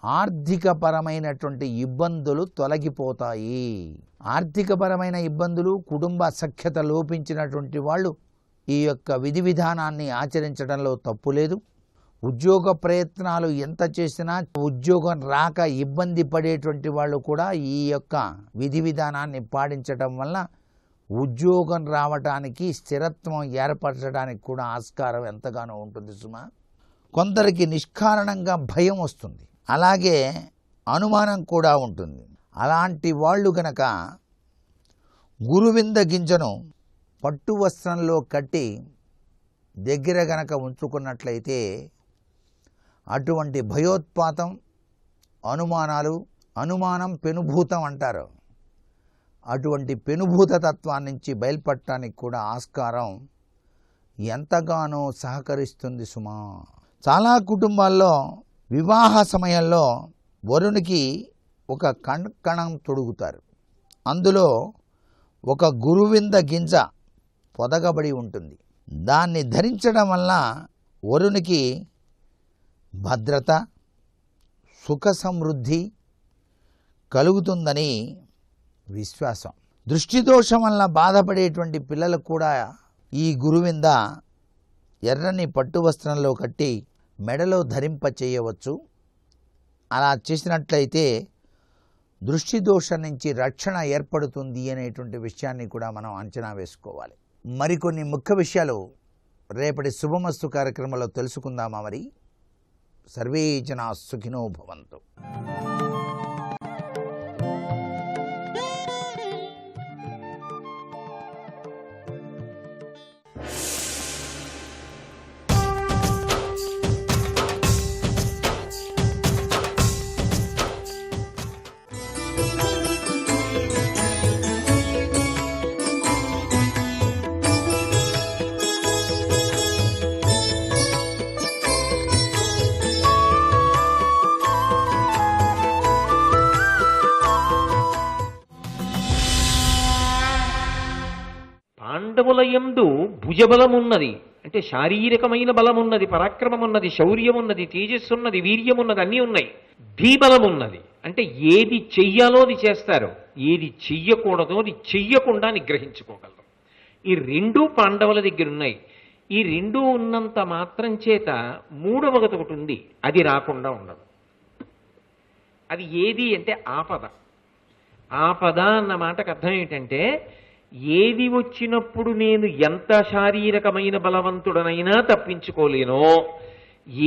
ఆర్థికపరమైనటువంటి ఇబ్బందులు తొలగిపోతాయి. ఆర్థికపరమైన ఇబ్బందులు, కుటుంబ సఖ్యత లోపించినటువంటి వాళ్ళు ఈ యొక్క విధి విధానాన్ని ఆచరించడంలో తప్పు లేదు. ఉద్యోగ ప్రయత్నాలు ఎంత చేసినా ఉద్యోగం రాక ఇబ్బంది పడేటువంటి వాళ్ళు కూడా ఈ యొక్క విధి విధానాన్ని పాటించడం వల్ల ఉద్యోగం రావడానికి, స్థిరత్వం ఏర్పరచడానికి కూడా ఆస్కారం ఎంతగానో ఉంటుంది సుమా. కొందరికి నిష్కారణంగా భయం వస్తుంది, అలాగే అనుమానం కూడా ఉంటుంది. అలాంటి వాళ్ళు గనక గురువింద గింజను పట్టు వస్త్రంలో కట్టి దగ్గర గనక ఉంచుకున్నట్లయితే అటువంటి భయోత్పాతం, అనుమానం పెనుభూతం అంటారు. అటువంటి పెనుభూత తత్వాన్ని నుంచి బయలుపడటానికి కూడా ఆస్కారం ఎంతగానో సహకరిస్తుంది సుమా. చాలా కుటుంబాల్లో వివాహ సమయంలో వరునికి ఒక కంకణం తొడుగుతారు. అందులో ఒక గురువింద గింజ పొదగబడి ఉంటుంది. దాన్ని ధరించడం వల్ల వరునికి భద్రత, సుఖ సమృద్ధి కలుగుతుందని విశ్వాసం. దృష్టి దోషం వల్ల బాధపడేటువంటి పిల్లలకు కూడా ఈ గురువింద ఎర్రని పట్టు వస్త్రంలో కట్టి మెడలో ధరింప చేయవచ్చు. అలా చేసినట్లయితే దృష్టి దోషం నుంచి రక్షణ ఏర్పడుతుంది అనేటువంటి విషయాన్ని కూడా మనం అంచనా వేసుకోవాలి. మరికొన్ని ముఖ్య విషయాలు రేపటి శుభమస్తు కార్యక్రమంలో తెలుసుకుందామా. మరి సర్వే జనా సుఖినో భవంతు. పాండవులయందు భుజబలమున్నది, అంటే శారీరకమైన బలమున్నది, పరాక్రమమున్నది, శౌర్యమున్నది, తేజస్సున్నది, వీర్యమున్నది, అన్నీ ఉన్నాయి. ధీబలమున్నది, అంటే ఏది చెయ్యాలో అది చేస్తారు, ఏది చెయ్యకూడదో అది చెయ్యకుండా నిగ్రహించుకోగలరు. ఈ 2 పాండవుల దగ్గర ఉన్నాయి. ఈ 2 ఉన్నంత మాత్రం చేత మూడవగత ఒకటి ఉంది, అది రాకుండా ఉండదు. అది ఏది అంటే ఆపద. ఆపద అన్న మాటకు అర్థం ఏంటంటే, ఏది వచ్చినప్పుడు నేను ఎంత శారీరకమైన బలవంతుడనైనా తప్పించుకోలేనో,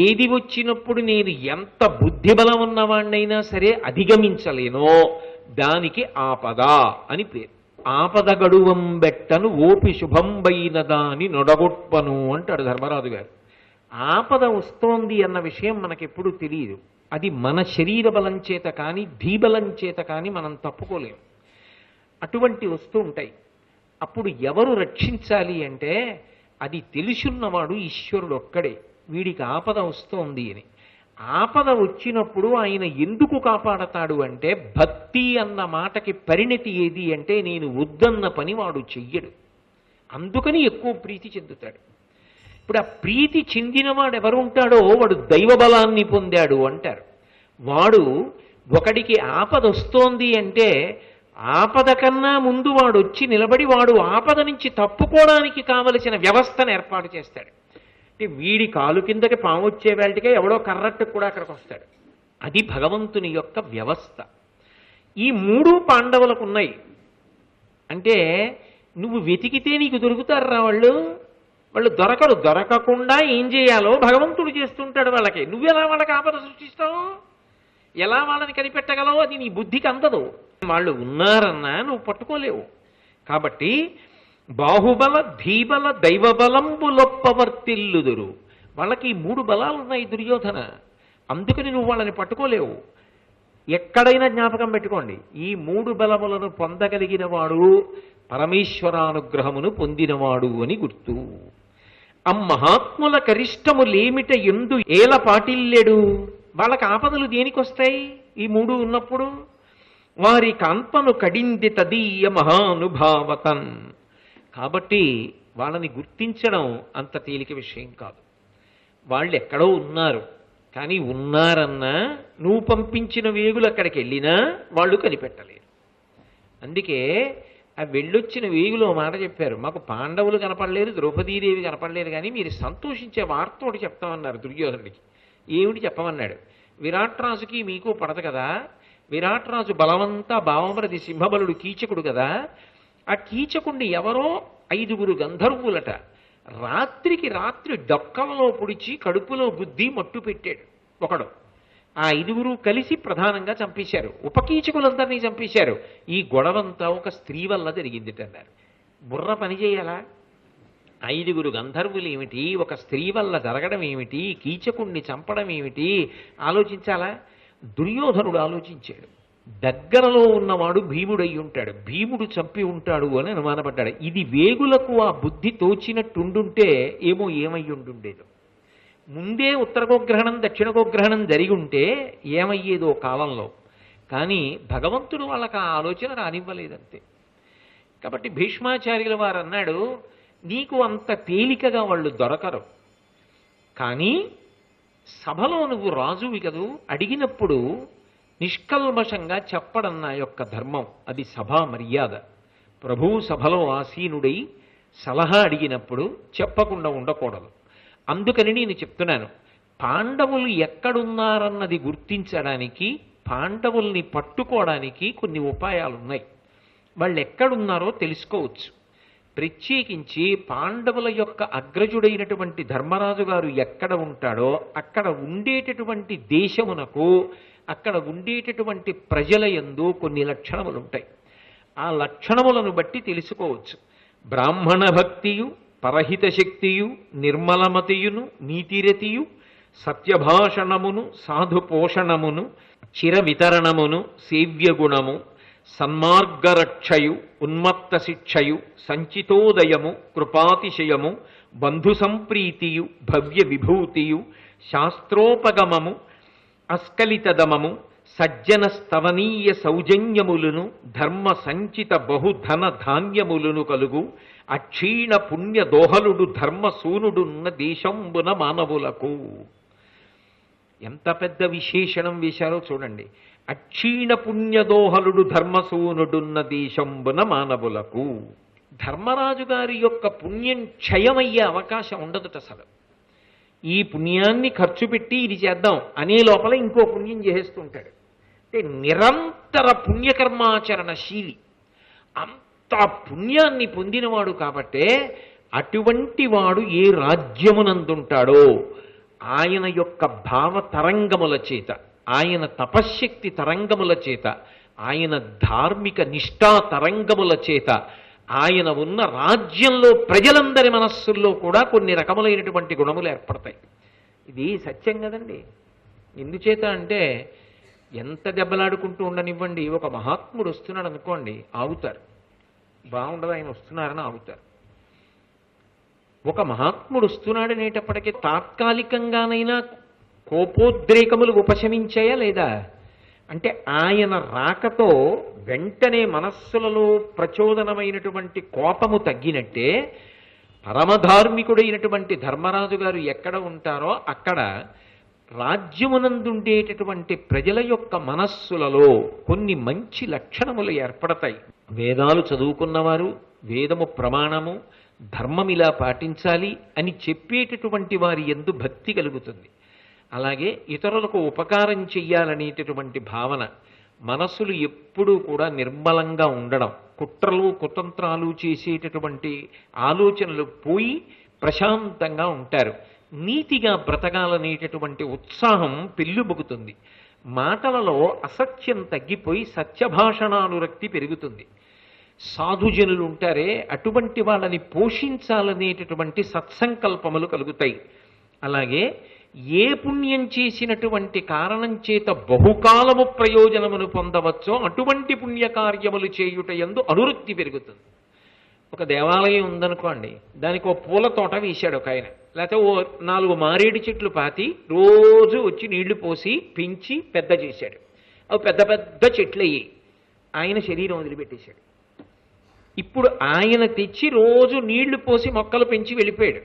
ఏది వచ్చినప్పుడు నేను ఎంత బుద్ధి బలం ఉన్నవాణ్ణైనా సరే అధిగమించలేనో, దానికి ఆపద అని పేరు. ఆపద గడువం బెట్టను ఓపి శుభంబైన దాని నొడగొట్పను అంటాడు ధర్మరాజు గారు. ఆపద వస్తోంది అన్న విషయం మనకెప్పుడు తెలియదు. అది మన శరీర బలం చేత కానీ ధీబలం చేత కానీ మనం తప్పుకోలేము. అటువంటి వస్తూ ఉంటాయి. అప్పుడు ఎవరు రక్షించాలి అంటే, అది తెలుసున్నవాడు ఈశ్వరుడు ఒక్కడే. వీడికి ఆపద వస్తోంది అని. ఆపద వచ్చినప్పుడు ఆయన ఎందుకు కాపాడతాడు అంటే, భక్తి అన్న మాటకి పరిణతి ఏది అంటే, నేను వద్దన్న పని వాడు చెయ్యడు, అందుకని ఎక్కువ ప్రీతి చెందుతాడు. ఇప్పుడు ఆ ప్రీతి చెందినవాడు ఎవరు ఉంటాడో వాడు దైవబలాన్ని పొందాడు అంటారు. వాడు ఒకడికి ఆపద వస్తోంది అంటే ఆపద కన్నా ముందు వాడు వచ్చి నిలబడి వాడు ఆపద నుంచి తప్పుకోవడానికి కావలసిన వ్యవస్థను ఏర్పాటు చేస్తాడు. అంటే వీడి కాలు కిందకి పాము వచ్చే వేళటికే ఎవడో కర్రట్టు కూడా అక్కడికి వస్తాడు. అది భగవంతుని యొక్క వ్యవస్థ. ఈ 3 పాండవులకు ఉన్నాయి. అంటే నువ్వు వెతికితే నీకు దొరుకుతారా వాళ్ళు దొరకరు. దొరకకుండా ఏం చేయాలో భగవంతుడు చేస్తుంటాడు వాళ్ళకి. నువ్వెలా వాళ్ళకి ఆపద సృష్టిస్తావు, ఎలా వాళ్ళని కనిపెట్టగలవు, అది నీ బుద్ధికి అందదు. వాళ్ళు ఉన్నారన్నా నువ్వు పట్టుకోలేవు. కాబట్టి బాహుబల ధీబల దైవబలంబులొప్పవర్తిల్లుదురు. వాళ్ళకి ఈ 3 బలాలు ఉన్నాయి దుర్యోధన. అందుకని నువ్వు వాళ్ళని పట్టుకోలేవు. ఎక్కడైనా జ్ఞాపకం పెట్టుకోండి, ఈ 3 బలములను పొందగలిగిన వాడు పరమేశ్వరానుగ్రహమును పొందినవాడు అని గుర్తు. మహాత్ముల కరిష్టములేమిట ఎందు ఏల పాటిల్లేడు. వాళ్ళకి ఆపదలు దేనికొస్తాయి? ఈ 3 ఉన్నప్పుడు వారి కాంపను కడింది తదీయ మహానుభావతన్. కాబట్టి వాళ్ళని గుర్తించడం అంత తేలిక విషయం కాదు. వాళ్ళు ఎక్కడో ఉన్నారు, కానీ ఉన్నారన్నా నువ్వు పంపించిన వేగులు అక్కడికి వెళ్ళినా వాళ్ళు కనిపెట్టలేరు. అందుకే ఆ వెళ్ళొచ్చిన వేగులో మాట చెప్పారు, మాకు పాండవులు కనపడలేరు, ద్రౌపదీదేవి కనపడలేరు, కానీ మీరు సంతోషించే వార్త ఒకటి చెప్తామన్నారు దుర్యోధనుడికి. ఏమిటి చెప్పమన్నాడు? విరాట్ రాజుకి మీకు పడదు కదా, విరాట్ రాజు బలవంతా భావమరది సింహబలుడు కీచకుడు కదా, ఆ కీచకుడిని ఎవరో 5 గంధర్వులట రాత్రికి రాత్రి డొక్కలలో పొడిచి కడుపులో గుద్ది మట్టు పెట్టాడు ఒకడు. ఆ 5 కలిసి ప్రధానంగా చంపేశారు, ఉపకీచకులందరినీ చంపేశారు. ఈ గొడవంతా ఒక స్త్రీ వల్ల జరిగిందిటన్నారు. బుర్ర పని చేయాలా? 5 గంధర్వులు ఏమిటి, ఒక స్త్రీ వల్ల జరగడం ఏమిటి, కీచకుణ్ణి చంపడం ఏమిటి ఆలోచించాలా? దుర్యోధనుడు ఆలోచించాడు. దగ్గరలో ఉన్నవాడు భీముడై ఉంటాడు, భీముడు చంపి ఉంటాడు అని అనుమానపడ్డాడు. ఇది వేగులకు ఆ బుద్ధి తోచినట్టుండుంటే ఏమో ఏమై ఉండుండేదో. ముందే ఉత్తరగోగ్రహణం దక్షిణగోగ్రహణం జరిగి ఉంటే ఏమయ్యేదో కాలంలో. కానీ భగవంతుడు వాళ్ళకి ఆ ఆలోచన రానివ్వలేదంతే. కాబట్టి భీష్మాచార్యుల వారు అన్నాడు, నీకు అంత తేలికగా వాళ్ళు దొరకరు, కానీ సభలో నువ్వు రాజువి కదూ, అడిగినప్పుడు నిష్కల్మషంగా చెప్పడం నా యొక్క ధర్మం, అది సభా మర్యాద. ప్రభువు సభలో ఆసీనుడై సలహా అడిగినప్పుడు చెప్పకుండా ఉండకూడదు. అందుకని నేను చెప్తున్నాను, పాండవులు ఎక్కడున్నారన్నది గుర్తించడానికి, పాండవుల్ని పట్టుకోవడానికి కొన్ని ఉపాయాలు ఉన్నాయి. వాళ్ళు ఎక్కడున్నారో తెలుసుకోవచ్చు. ప్రత్యేకించి పాండవుల యొక్క అగ్రజుడైనటువంటి ధర్మరాజు గారు ఎక్కడ ఉంటాడో అక్కడ ఉండేటటువంటి దేశమునకు, అక్కడ ఉండేటటువంటి ప్రజల యందు కొన్ని లక్షణములు ఉంటాయి. ఆ లక్షణములను బట్టి తెలుసుకోవచ్చు. బ్రాహ్మణ భక్తియు, పరహిత శక్తియు, నిర్మలమతియును, నీతిరతియు, సత్యభాషణమును, సాధుపోషణమును, చిర వితరణమును, సేవ్యగుణము, సన్మార్గరక్షయు, ఉన్మత్త శిక్షయు, సంచితోదయము, కృపాతిశయము, బంధు సంప్రీతియు, భవ్య విభూతియు, శాస్త్రోపగమము, అస్కలితదమము, సజ్జన స్తవనీయ సౌజన్యములను, ధర్మ సంచిత బహుధన ధాన్యములను కలుగు అక్షీణ పుణ్య దోహలుడు ధర్మసూనుడున్న దేశంబున మానవులకు. ఎంత పెద్ద విశేషణం వేశారో చూడండి. అక్షీణ పుణ్యదోహలుడు ధర్మసూనుడున్న దేశంబున మానవులకు. ధర్మరాజు గారి యొక్క పుణ్యం క్షయమయ్యే అవకాశం ఉండదుట అసలు. ఈ పుణ్యాన్ని ఖర్చు పెట్టి ఇది చేద్దాం అనే లోపల ఇంకో పుణ్యం చేసేస్తుంటాడు. అంటే నిరంతర పుణ్యకర్మాచరణశీలి, అంత పుణ్యాన్ని పొందినవాడు. కాబట్టే అటువంటి వాడు ఏ రాజ్యమునందుంటాడో ఆయన యొక్క భావ తరంగముల చేత, ఆయన తపశ్శక్తి తరంగముల చేత, ఆయన ధార్మిక నిష్ఠా తరంగముల చేత, ఆయన ఉన్న రాజ్యంలో ప్రజలందరి మనస్సుల్లో కూడా కొన్ని రకములైనటువంటి గుణములు ఏర్పడతాయి. ఇది సత్యం కదండి. ఎందుచేత అంటే ఎంత దెబ్బలాడుకుంటూ ఉండనివ్వండి, ఒక మహాత్ముడు వస్తున్నాడు అనుకోండి, ఆగుతారు. బాగుండదు ఆయన వస్తున్నారని ఆగుతారు. ఒక మహాత్ముడు వస్తున్నాడనేటప్పటికీ తాత్కాలికంగానైనా కోపోద్రేకములు ఉపశమించాయా లేదా? అంటే ఆయన రాకతో వెంటనే మనస్సులలో ప్రచోదనమైనటువంటి కోపము తగ్గినట్టే పరమధార్మికుడైనటువంటి ధర్మరాజు గారు ఎక్కడ ఉంటారో అక్కడ రాజ్యమునందుండేటటువంటి ప్రజల యొక్క మనస్సులలో కొన్ని మంచి లక్షణములు ఏర్పడతాయి. వేదాలు చదువుకున్నవారు, వేదము ప్రమాణము, ధర్మం ఇలా పాటించాలి అని చెప్పేటటువంటి వారి యందు భక్తి కలుగుతుంది. అలాగే ఇతరులకు ఉపకారం చెయ్యాలనేటటువంటి భావన, మనస్సులు ఎప్పుడూ కూడా నిర్మలంగా ఉండడం, కుట్రలు కుతంత్రాలు చేసేటటువంటి ఆలోచనలు పోయి ప్రశాంతంగా ఉంటారు. నీతిగా బ్రతకాలనేటటువంటి ఉత్సాహం పెళ్ళుబుకుతుంది. మాటలలో అసత్యం తగ్గిపోయి సత్యభాషణానురక్తి పెరుగుతుంది. సాధుజనులు ఉంటారే, అటువంటి వాళ్ళని పోషించాలనేటటువంటి సత్సంకల్పములు కలుగుతాయి. అలాగే ఏ పుణ్యం చేసినటువంటి కారణం చేత బహుకాలము ప్రయోజనమును పొందవచ్చో అటువంటి పుణ్యకార్యములు చేయుట యందు అనురక్తి పెరుగుతుంది. ఒక దేవాలయం ఉందనుకోండి, దానికి ఓ పూల తోట వేశాడు ఒక ఆయన, లేకపోతే ఓ 4 మారేడు చెట్లు పాతి రోజు వచ్చి నీళ్లు పోసి పెంచి పెద్ద చేశాడు. అవి పెద్ద పెద్ద చెట్లు అయ్యి ఆయన శరీరం వదిలిపెట్టేశాడు. ఇప్పుడు ఆయన తెచ్చి రోజు నీళ్లు పోసి మొక్కలు పెంచి వెళ్ళిపోయాడు.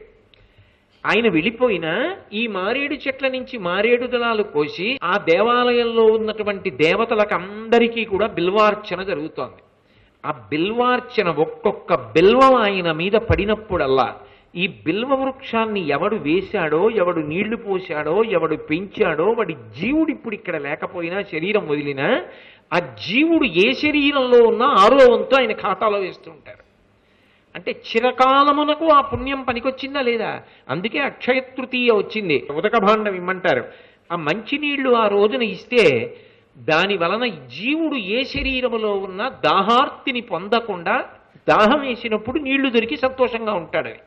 ఆయన వెళ్ళిపోయినా ఈ మారేడు చెట్ల నుంచి మారేడు దళాలు కోసి ఆ దేవాలయంలో ఉన్నటువంటి దేవతలకు అందరికీ కూడా బిల్వార్చన జరుగుతోంది. ఆ బిల్వార్చన ఒక్కొక్క బిల్వం ఆయన మీద పడినప్పుడల్లా ఈ బిల్వ వృక్షాన్ని ఎవడు వేశాడో, ఎవడు నీళ్లు పోశాడో, ఎవడు పెంచాడో వాడి జీవుడు ఇప్పుడు ఇక్కడ లేకపోయినా, శరీరం వదిలినా, ఆ జీవుడు ఏ శరీరంలో ఉన్నా 6వ వంతు ఆయన ఖాతాలో వేస్తూ ఉంటారు. అంటే చిరకాలమునకు ఆ పుణ్యం పనికొచ్చిందా లేదా? అందుకే అక్షయ తృతీయ వచ్చింది. ఉదక భాండం ఇమ్మంటారు. ఆ మంచినీళ్లు ఆ రోజున ఇస్తే దాని వలన జీవుడు ఏ శరీరములో ఉన్నా దాహార్తిని పొందకుండా దాహం వేసినప్పుడు నీళ్లు దొరికి సంతోషంగా ఉంటాడని.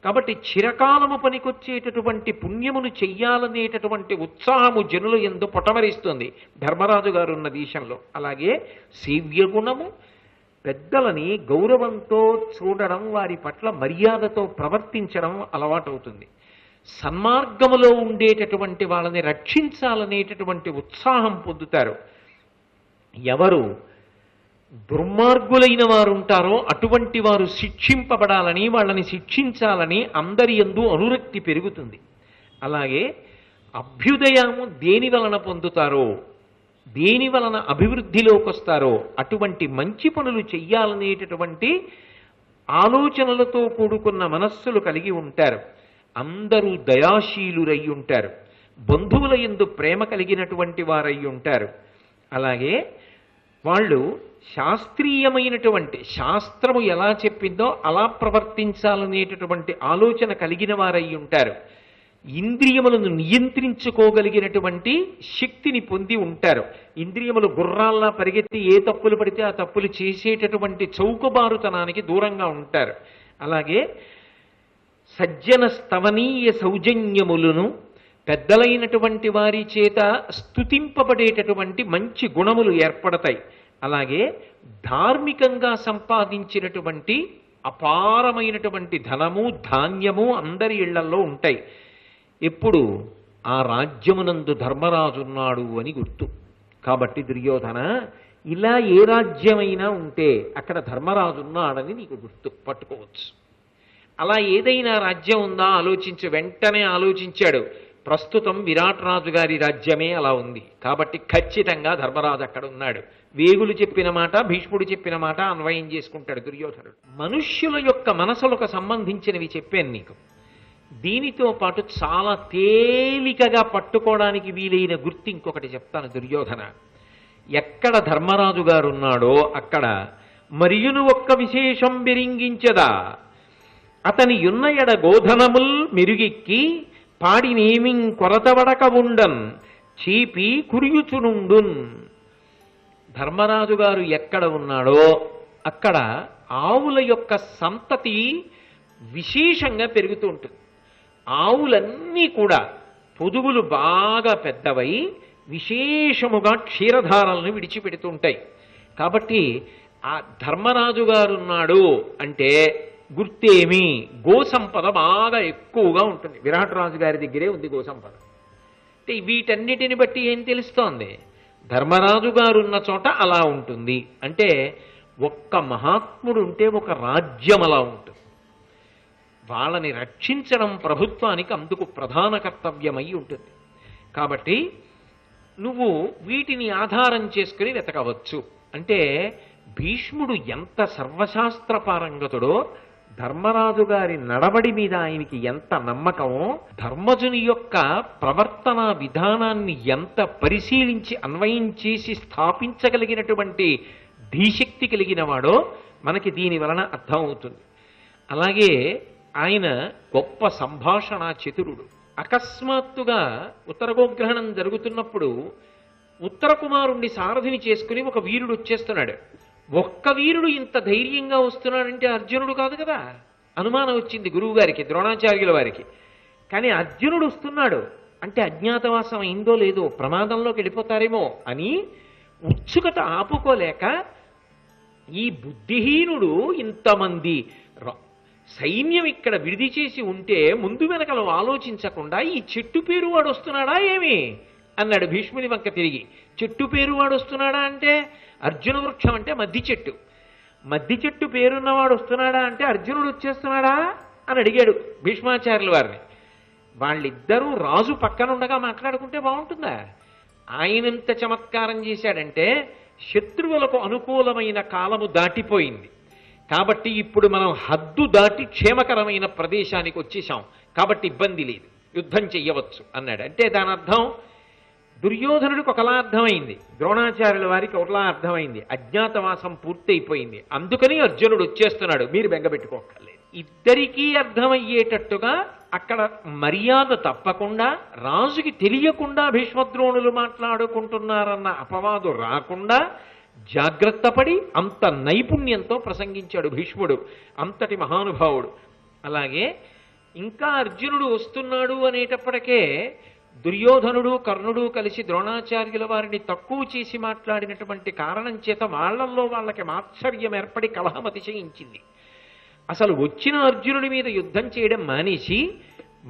కాబట్టి చిరకాలము పనికొచ్చేటటువంటి పుణ్యమును చెయ్యాలనేటటువంటి ఉత్సాహము జనుల యందు పొటమరిస్తుంది ధర్మరాజు గారు ఉన్న దేశంలో. అలాగే సేవ్యగుణము, పెద్దలని గౌరవంతో చూడడం, వారి పట్ల మర్యాదతో ప్రవర్తించడం అలవాటవుతుంది. సన్మార్గములో ఉండేటటువంటి వాళ్ళని రక్షించాలనేటటువంటి ఉత్సాహం పొందుతారు. ఎవరు దుర్మార్గులైన వారు ఉంటారో అటువంటి వారు శిక్షింపబడాలని, వాళ్ళని శిక్షించాలని అందరి యందు అనురక్తి పెరుగుతుంది. అలాగే అభ్యుదయము దేని వలన పొందుతారో, దేని వలన అభివృద్ధిలోకి వస్తారో అటువంటి మంచి పనులు చెయ్యాలనేటటువంటి ఆలోచనలతో కూడుకున్న మనస్సులు కలిగి ఉంటారు. అందరూ దయాశీలురై ఉంటారు. బంధువుల యందు ప్రేమ కలిగినటువంటి వారై ఉంటారు. అలాగే వాళ్ళు శాస్త్రీయమైనటువంటి, శాస్త్రము ఎలా చెప్పిందో అలా ప్రవర్తించాలనేటటువంటి ఆలోచన కలిగిన వారై ఉంటారు. ఇంద్రియములను నియంత్రించుకోగలిగినటువంటి శక్తిని పొంది ఉంటారు. ఇంద్రియములు గుర్రాల్లా పరిగెత్తి ఏ తప్పులు పడితే ఆ తప్పులు చేసేటటువంటి చౌకబారుతనానికి దూరంగా ఉంటారు. అలాగే సజ్జన స్తవనీయ సౌజన్యములను, పెద్దలైనటువంటి వారి చేత స్తుతింపబడేటటువంటి మంచి గుణములు ఏర్పడతాయి. అలాగే ధార్మికంగా సంపాదించినటువంటి అపారమైనటువంటి ధనము, ధాన్యము అందరి ఇళ్లల్లో ఉంటాయి. ఎప్పుడు ఆ రాజ్యమునందు ధర్మరాజున్నాడు అని గుర్తు. కాబట్టి దుర్యోధన, ఇలా ఏ రాజ్యమైనా ఉంటే అక్కడ ధర్మరాజున్నాడని నీకు గుర్తు పట్టుకోవచ్చు. అలా ఏదైనా రాజ్యం ఉందా ఆలోచించు. వెంటనే ఆలోచించాడు. ప్రస్తుతం విరాట్ రాజు గారి రాజ్యమే అలా ఉంది కాబట్టి ఖచ్చితంగా ధర్మరాజు అక్కడ ఉన్నాడు. వేగులు చెప్పిన మాట, భీష్ముడు చెప్పిన మాట అన్వయం చేసుకుంటాడు దుర్యోధనుడు. మనుష్యుల యొక్క మనసులకు సంబంధించినవి చెప్పాను నీకు. దీనితో పాటు చాలా తేలికగా పట్టుకోవడానికి వీలైన గుర్తు ఇంకొకటి చెప్తాను దుర్యోధన. ఎక్కడ ధర్మరాజు గారు ఉన్నాడో అక్కడ మరియును ఒక్క విశేషం బెరింగించదా, అతని యున్న ఎడ గోధనముల్ మెరుగెక్కి పాడినేమిం కొరతవడక ఉండన్ చీపి కురియుచునుండున్. ధర్మరాజు గారు ఎక్కడ ఉన్నాడో అక్కడ ఆవుల యొక్క సంతతి విశేషంగా పెరుగుతూ ఉంటుంది. ఆవులన్నీ కూడా పొదుగులు బాగా పెద్దవై విశేషముగా క్షీరధారలను విడిచిపెడుతుంటాయి. కాబట్టి ఆ ధర్మరాజు గారున్నాడు అంటే గుర్తేమి, గోసంపద బాగా ఎక్కువగా ఉంటుంది. విరాట్ రాజు గారి దగ్గరే ఉంది గోసంపద. అంటే వీటన్నిటిని బట్టి ఏం తెలుస్తోంది? ధర్మరాజు గారున్న చోట అలా ఉంటుంది అంటే ఒక్క మహాత్ముడు ఉంటే ఒక రాజ్యం అలా ఉంటుంది. వాళ్ళని రక్షించడం ప్రభుత్వానికి అందుకు ప్రధాన కర్తవ్యమై ఉంటుంది. కాబట్టి నువ్వు వీటిని ఆధారం చేసుకుని వెతకవచ్చు. అంటే భీష్ముడు ఎంత సర్వశాస్త్ర పారంగతుడో, ధర్మరాజు గారి నడవడి మీద ఆయనకి ఎంత నమ్మకమో, ధర్మజుని యొక్క ప్రవర్తన విధానాన్ని ఎంత పరిశీలించి అన్వయం చేసి స్థాపించగలిగినటువంటి ధీశక్తి కలిగిన వాడో మనకి దీని వలన అర్థమవుతుంది. అలాగే ఆయన గొప్ప సంభాషణా చతురుడు. అకస్మాత్తుగా ఉత్తర గోగ్రహణం జరుగుతున్నప్పుడు ఉత్తర కుమారుణ్ణి సారథిని చేసుకుని ఒక వీరుడు వచ్చేస్తున్నాడు. ఒక్క వీరుడు ఇంత ధైర్యంగా వస్తున్నాడంటే అర్జునుడు కాదు కదా. అనుమానం వచ్చింది గురువు గారికి, ద్రోణాచార్యుల వారికి. కానీ అర్జునుడు వస్తున్నాడు అంటే అజ్ఞాతవాసం అయిందో లేదో, ప్రమాదంలోకి వెళ్ళిపోతారేమో అని ఉత్సుకత ఆపుకోలేక, ఈ బుద్ధిహీనుడు ఇంతమంది సైన్యం ఇక్కడ విడిది చేసి ఉంటే ముందు వెనకలు ఆలోచించకుండా ఈ చెట్టు పేరు వాడు వస్తున్నాడా ఏమి అన్నాడు భీష్ముని వంక తిరిగి. చెట్టు పేరు వాడు వస్తున్నాడా అంటే అర్జున వృక్షం అంటే మద్ది చెట్టు. మద్ది చెట్టు పేరున్నవాడు వస్తున్నాడా అంటే అర్జునుడు వచ్చేస్తున్నాడా అని అడిగాడు భీష్మాచార్యుల వారిని. వాళ్ళిద్దరూ రాజు పక్కనుండగా మాట్లాడుకుంటే బాగుంటుందా? ఆయనంత చమత్కారం చేశాడంటే శత్రువులకు అనుకూలమైన కాలము దాటిపోయింది కాబట్టి ఇప్పుడు మనం హద్దు దాటి క్షేమకరమైన ప్రదేశానికి వచ్చేసాం కాబట్టి ఇబ్బంది లేదు, యుద్ధం చెయ్యవచ్చు అన్నాడు. అంటే దాని అర్థం దుర్యోధనుడికి ఒకలా అర్థమైంది, ద్రోణాచార్యుల వారికి ఒకలా అర్థమైంది. అజ్ఞాతవాసం పూర్తయిపోయింది, అందుకని అర్జునుడు వచ్చేస్తున్నాడు, మీరు బెంగపెట్టుకోక్కర్లేదు. ఇద్దరికీ అర్థమయ్యేటట్టుగా అక్కడ మర్యాద తప్పకుండా, రాజుకి తెలియకుండా భీష్మద్రోణులు మాట్లాడుకుంటున్నారన్న అపవాదు రాకుండా జాగ్రత్త పడి అంత నైపుణ్యంతో ప్రసంగించాడు భీష్ముడు, అంతటి మహానుభావుడు. అలాగే ఇంకా అర్జునుడు వస్తున్నాడు అనేటప్పటికే దుర్యోధనుడు కర్ణుడు కలిసి ద్రోణాచార్యుల వారిని తక్కువ చేసి మాట్లాడినటువంటి కారణం చేత వాళ్ళల్లో వాళ్ళకి మాత్సర్యం ఏర్పడి కలహం అతిశయించింది. అసలు వచ్చిన అర్జునుడి మీద యుద్ధం చేయడం మానేసి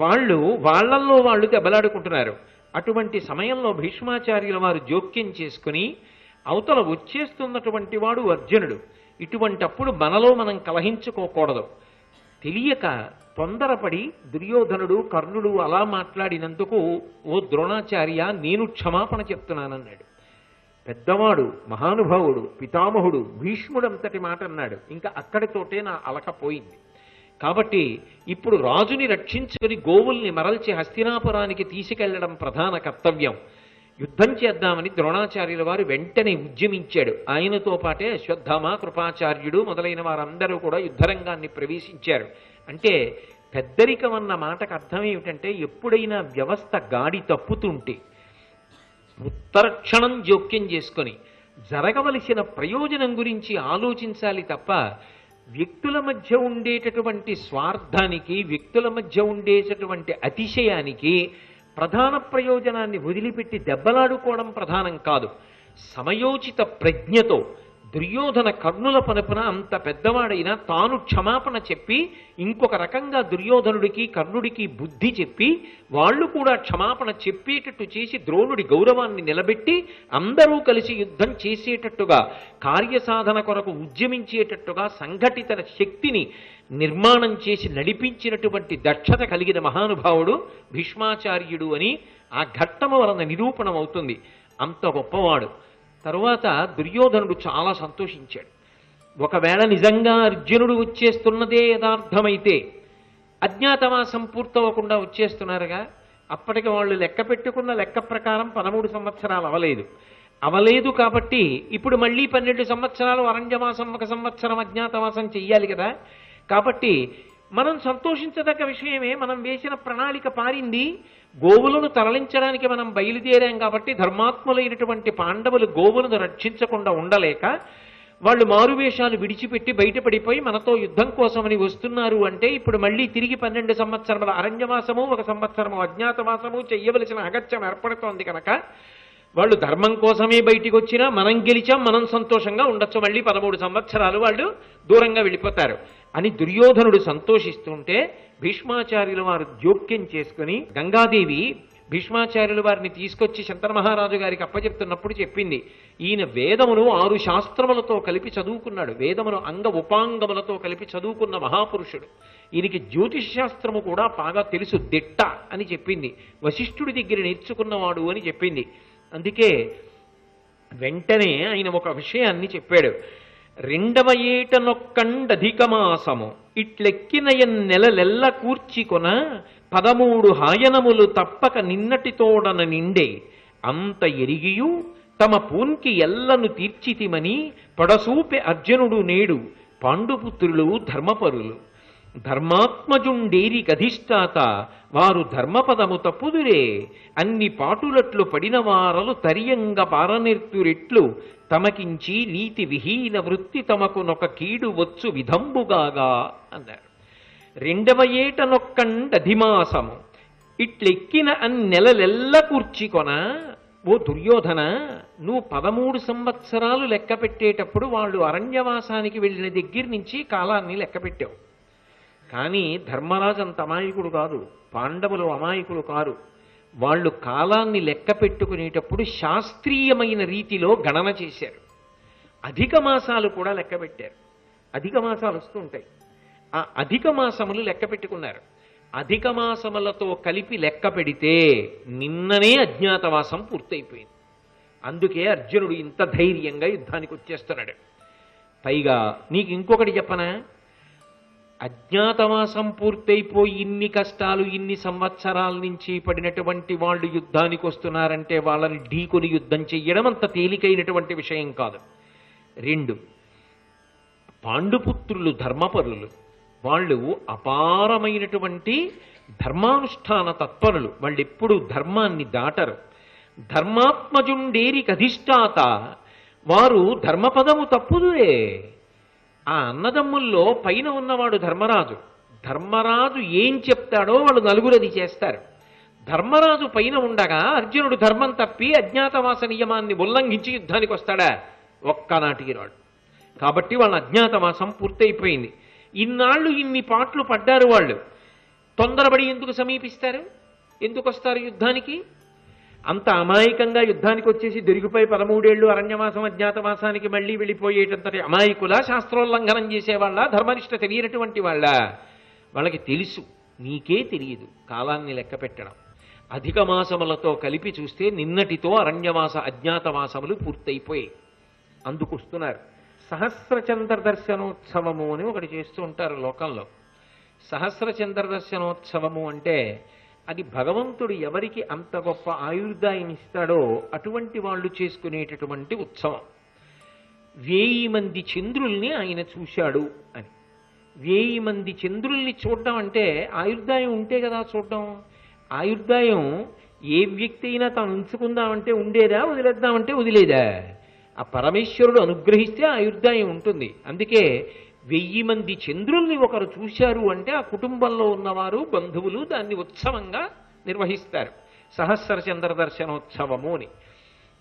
వాళ్ళల్లో వాళ్ళు దెబ్బలాడుకుంటున్నారు. అటువంటి సమయంలో భీష్మాచార్యుల వారు జోక్యం చేసుకుని, అవతల వచ్చేస్తున్నటువంటి వాడు అర్జునుడు, ఇటువంటప్పుడు మనలో మనం కలహించుకోకూడదు. తెలియక తొందరపడి దుర్యోధనుడు కర్ణుడు అలా మాట్లాడినందుకు ఓ ద్రోణాచార్య నేను క్షమాపణ చెప్తున్నానన్నాడు. పెద్దవాడు, మహానుభావుడు, పితామహుడు భీష్ముడంతటి మాట అన్నాడు. ఇంకా అక్కడితోటే నా అలకపోయింది. కాబట్టి ఇప్పుడు రాజుని రక్షించుకుని గోవుల్ని మరల్చి హస్తినాపురానికి తీసుకెళ్లడం ప్రధాన కర్తవ్యం. యుద్ధం చేద్దామని ద్రోణాచార్యుల వారు వెంటనే ఉద్యమించాడు. ఆయనతో పాటే అశ్వత్థామ, కృపాచార్యుడు మొదలైన వారందరూ కూడా యుద్ధరంగాన్ని ప్రవేశించారు. అంటే పెద్దరికం అన్న మాటకు అర్థం ఏమిటంటే ఎప్పుడైనా వ్యవస్థ గాడి తప్పుతుంటే ఉత్తరక్షణం జోక్యం చేసుకొని జరగవలసిన ప్రయోజనం గురించి ఆలోచించాలి తప్ప వ్యక్తుల మధ్య ఉండేటటువంటి స్వార్థానికి, వ్యక్తుల మధ్య ఉండేటటువంటి అతిశయానికి ప్రధాన ప్రయోజనాన్ని వదిలిపెట్టి దెబ్బలాడుకోవడం ప్రధానం కాదు. సమయోచిత ప్రజ్ఞతో దుర్యోధన కర్ణుల పనుపున అంత పెద్దవాడైనా తాను క్షమాపణ చెప్పి ఇంకొక రకంగా దుర్యోధనుడికి కర్ణుడికి బుద్ధి చెప్పి వాళ్ళు కూడా క్షమాపణ చెప్పేటట్టు చేసి ద్రోణుడి గౌరవాన్ని నిలబెట్టి అందరూ కలిసి యుద్ధం చేసేటట్టుగా, కార్యసాధన కొరకు ఉద్యమించేటట్టుగా సంఘటిత శక్తిని నిర్మాణం చేసి నడిపించినటువంటి దక్షత కలిగిన మహానుభావుడు భీష్మాచార్యుడు అని ఆ ఘట్టము వలన నిరూపణం అవుతుంది. అంత గొప్పవాడు. తరువాత దుర్యోధనుడు చాలా సంతోషించాడు. ఒకవేళ నిజంగా అర్జునుడు వచ్చేస్తున్నదే యథార్థమైతే, అజ్ఞాతవాసం పూర్తవకుండా వచ్చేస్తున్నారుగా, అప్పటికి వాళ్ళు లెక్క పెట్టుకున్న లెక్క ప్రకారం 13 సంవత్సరాలు అవలేదు కాబట్టి ఇప్పుడు మళ్ళీ 12 సంవత్సరాలు అరణ్యవాసం, 1 సంవత్సరం అజ్ఞాతవాసం చెయ్యాలి కదా. కాబట్టి మనం సంతోషించదగ్గ విషయమే, మనం వేసిన ప్రణాళిక పారింది. గోవులను తరలించడానికి మనం బయలుదేరాం కాబట్టి ధర్మాత్ములైనటువంటి పాండవులు గోవులను రక్షించకుండా ఉండలేక వాళ్ళు మారువేషాలు విడిచిపెట్టి బయటపడిపోయి మనతో యుద్ధం కోసమని వస్తున్నారు. అంటే ఇప్పుడు మళ్ళీ తిరిగి 12 సంవత్సరముల అరణ్యవాసము, 1 సంవత్సరము అజ్ఞాతవాసము చెయ్యవలసిన అగత్యం ఏర్పడుతోంది కనుక వాళ్ళు ధర్మం కోసమే బయటికి వచ్చినా మనం గెలిచాం, మనం సంతోషంగా ఉండొచ్చు, మళ్ళీ 13 సంవత్సరాలు వాళ్ళు దూరంగా వెళ్ళిపోతారు అని దుర్యోధనుడు సంతోషిస్తుంటే భీష్మాచార్యుల వారు జోక్యం చేసుకుని, గంగాదేవి భీష్మాచార్యుల వారిని తీసుకొచ్చి శంతన మహారాజు గారికి అప్పచెప్తున్నప్పుడు చెప్పింది, ఈయన వేదమును 6 శాస్త్రములతో కలిపి చదువుకున్నాడు, వేదమును అంగ ఉపాంగములతో కలిపి చదువుకున్న మహాపురుషుడు. ఈయనకి జ్యోతిష్ శాస్త్రము కూడా బాగా తెలుసు, దిట్ట అని చెప్పింది, వశిష్ఠుడి దగ్గర నేర్చుకున్నవాడు అని చెప్పింది. అందుకే వెంటనే ఆయన ఒక విషయాన్ని చెప్పాడు. 2వ ఏట నొక్కండధిక మాసము ఇట్లెక్కిన నెలలెల్ల కూర్చికొన 13 హాయనములు తప్పక నిన్నటితోడన నిండే అంత ఎరిగియు తమ పూన్కి ఎల్లను తీర్చితిమని పడసూపె అర్జునుడు నేడు పాండుపుత్రులు ధర్మపరులు. ధర్మాత్మజుండేరి గధిష్టాత వారు ధర్మపదము తప్పుదురే అన్ని పాటులట్లు పడిన వారలు తరియంగ పారనెర్తురెట్లు తమకించి నీతి విహీన వృత్తి తమకునొక కీడు వచ్చు విధంబుగాగా అన్నారు. 2వ ఏట నొక్కండధిమాసము ఇట్లెక్కిన అన్నెలలెల్ల కూర్చికొన. ఓ దుర్యోధన, నువ్వు 13 సంవత్సరాలు లెక్క పెట్టేటప్పుడు వాళ్ళు అరణ్యవాసానికి వెళ్ళిన దగ్గర నుంచి కాలాన్ని లెక్క పెట్టావు. కానీ ధర్మరాజు అంత అమాయకుడు కాదు, పాండవులు అమాయకులు కారు. వాళ్ళు కాలాన్ని లెక్క పెట్టుకునేటప్పుడు శాస్త్రీయమైన రీతిలో గణన చేశారు. అధిక మాసాలు కూడా లెక్క పెట్టారు. అధిక మాసాలు వస్తుంటాయి, ఆ అధిక మాసములు లెక్క పెట్టుకున్నారు. అధిక మాసములతో కలిపి లెక్క పెడితే నిన్ననే అజ్ఞాతవాసం పూర్తయిపోయింది. అందుకే అర్జునుడు ఇంత ధైర్యంగా యుద్ధానికి వచ్చేస్తున్నాడు. పైగా నీకు ఇంకొకటి చెప్పనా, అజ్ఞాతవాసం పూర్తయిపోయి ఇన్ని కష్టాలు ఇన్ని సంవత్సరాల నుంచి పడినటువంటి వాళ్ళు యుద్ధానికి వస్తున్నారంటే వాళ్ళని ఢీకొని యుద్ధం చెయ్యడం అంత తేలికైనటువంటి విషయం కాదు. 2, పాండుపుత్రులు ధర్మపరులు, వాళ్ళు అపారమైనటువంటి ధర్మానుష్ఠాన తత్పరులు, వాళ్ళు ఎప్పుడూ ధర్మాన్ని దాటరు. ధర్మాత్మజుండేరి కధిష్టాత వారు ధర్మపదము తప్పుదురే. ఆ అన్నదమ్ముల్లో పైన ఉన్నవాడు ధర్మరాజు. ధర్మరాజు ఏం చెప్తాడో వాళ్ళు నలుగురు అది చేస్తారు. ధర్మరాజు పైన ఉండగా అర్జునుడు ధర్మం తప్పి అజ్ఞాతవాస నియమాన్ని ఉల్లంఘించి యుద్ధానికి వస్తాడా? ఒక్కనాటికి రాడు. కాబట్టి వాళ్ళ అజ్ఞాతవాసం పూర్తయిపోయింది. ఇన్నాళ్ళు ఇన్ని పాటలు పడ్డారు. వాళ్ళు తొందరపడి ఎందుకు సమీపిస్తారు? ఎందుకు వస్తారు యుద్ధానికి? అంత అమాయకంగా యుద్ధానికి వచ్చేసి దొరికిపోయి 13 ఏళ్ళు అరణ్యవాసం అజ్ఞాతవాసానికి మళ్ళీ వెళ్ళిపోయేటంతటి అమాయకుల, శాస్త్రోల్లంఘనం చేసేవాళ్ళ, ధర్మనిష్ట తెలియనటువంటి వాళ్ళ? వాళ్ళకి తెలుసు, నీకే తెలియదు కాలాన్ని లెక్క పెట్టడం. అధిక మాసములతో కలిపి చూస్తే నిన్నటితో అరణ్యవాస అజ్ఞాతవాసములు పూర్తయిపోయాయి. అందుకు వస్తున్నారు. సహస్రచంద్ర దర్శనోత్సవము అని ఒకటి చేస్తూ ఉంటారు లోకంలో. సహస్రచంద్ర దర్శనోత్సవము అంటే అది భగవంతుడు ఎవరికి అంత గొప్ప ఆయుర్దాయం ఇస్తాడో అటువంటి వాళ్ళు చేసుకునేటటువంటి ఉత్సవం. 1000 మంది చంద్రుల్ని ఆయన చూశాడు అని. 1000 మంది చంద్రుల్ని చూడడం అంటే ఆయుర్దాయం ఉంటే కదా చూడడం. ఆయుర్దాయం ఏ వ్యక్తి అయినా తాను ఉంచుకుందామంటే ఉండేదా, వదిలేద్దామంటే వదిలేదా? ఆ పరమేశ్వరుడు అనుగ్రహిస్తే ఆయుర్దాయం ఉంటుంది. అందుకే 1000 మంది చంద్రుల్ని ఒకరు చూశారు అంటే ఆ కుటుంబంలో ఉన్నవారు, బంధువులు దాన్ని ఉత్సవంగా నిర్వహిస్తారు. సహస్ర చంద్ర దర్శనోత్సవము అని.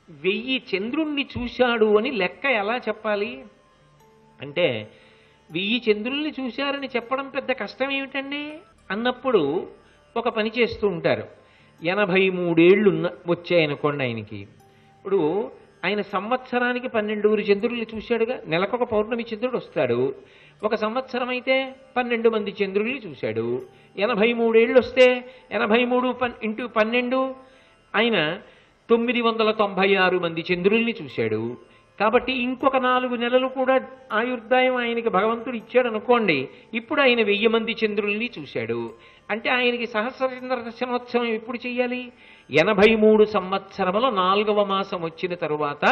1000 చంద్రుల్ని చూశాడు అని లెక్క ఎలా చెప్పాలి అంటే, 1000 చంద్రుల్ని చూశారని చెప్పడం పెద్ద కష్టం ఏమిటండి అన్నప్పుడు ఒక పని చేస్తూ ఉంటారు. 83 ఏళ్ళు వచ్చాయనుకోండి ఆయనకి. ఇప్పుడు ఆయన సంవత్సరానికి 12 చంద్రుల్ని చూశాడుగా. నెలకొక పౌర్ణమి చంద్రుడు వస్తాడు. ఒక సంవత్సరం అయితే 12 మంది చంద్రుల్ని చూశాడు. 83 ఏళ్ళు వస్తే 83 × 12 ఆయన 996 మంది చంద్రుల్ని చూశాడు. కాబట్టి ఇంకొక 4 నెలలు కూడా ఆయుర్దాయం ఆయనకి భగవంతుడు ఇచ్చాడు అనుకోండి. ఇప్పుడు ఆయన 1000 మంది చంద్రుల్ని చూశాడు. అంటే ఆయనకి సహస్రచంద్ర దర్శనోత్సవం ఎప్పుడు చెయ్యాలి? 83 సంవత్సరముల 4వ మాసం వచ్చిన తరువాత,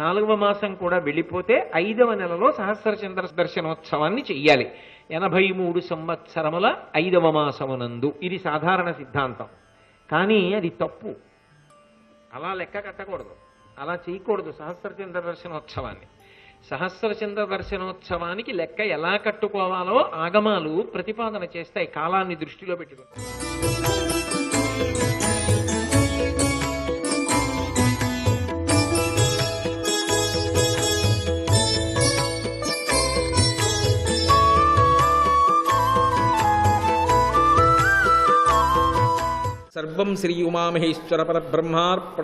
4వ మాసం కూడా వెళ్ళిపోతే 5వ నెలలో సహస్రచంద్ర దర్శనోత్సవాన్ని చెయ్యాలి. 83 సంవత్సరముల 5వ మాసమునందు. ఇది సాధారణ సిద్ధాంతం. కానీ అది తప్పు. అలా లెక్క కట్టకూడదు, అలా చేయకూడదు సహస్రచంద్ర దర్శనోత్సవాన్ని. సహస్రచంద్ర దర్శనోత్సవానికి లెక్క ఎలా కట్టుకోవాలో ఆగమాలు ప్రతిపాదన చేస్తాయి, కాలాన్ని దృష్టిలో పెట్టుకుని. సర్వం శ్రీ ఉమామహేశ్వర పరబ్రహ్మార్పణమస్తు.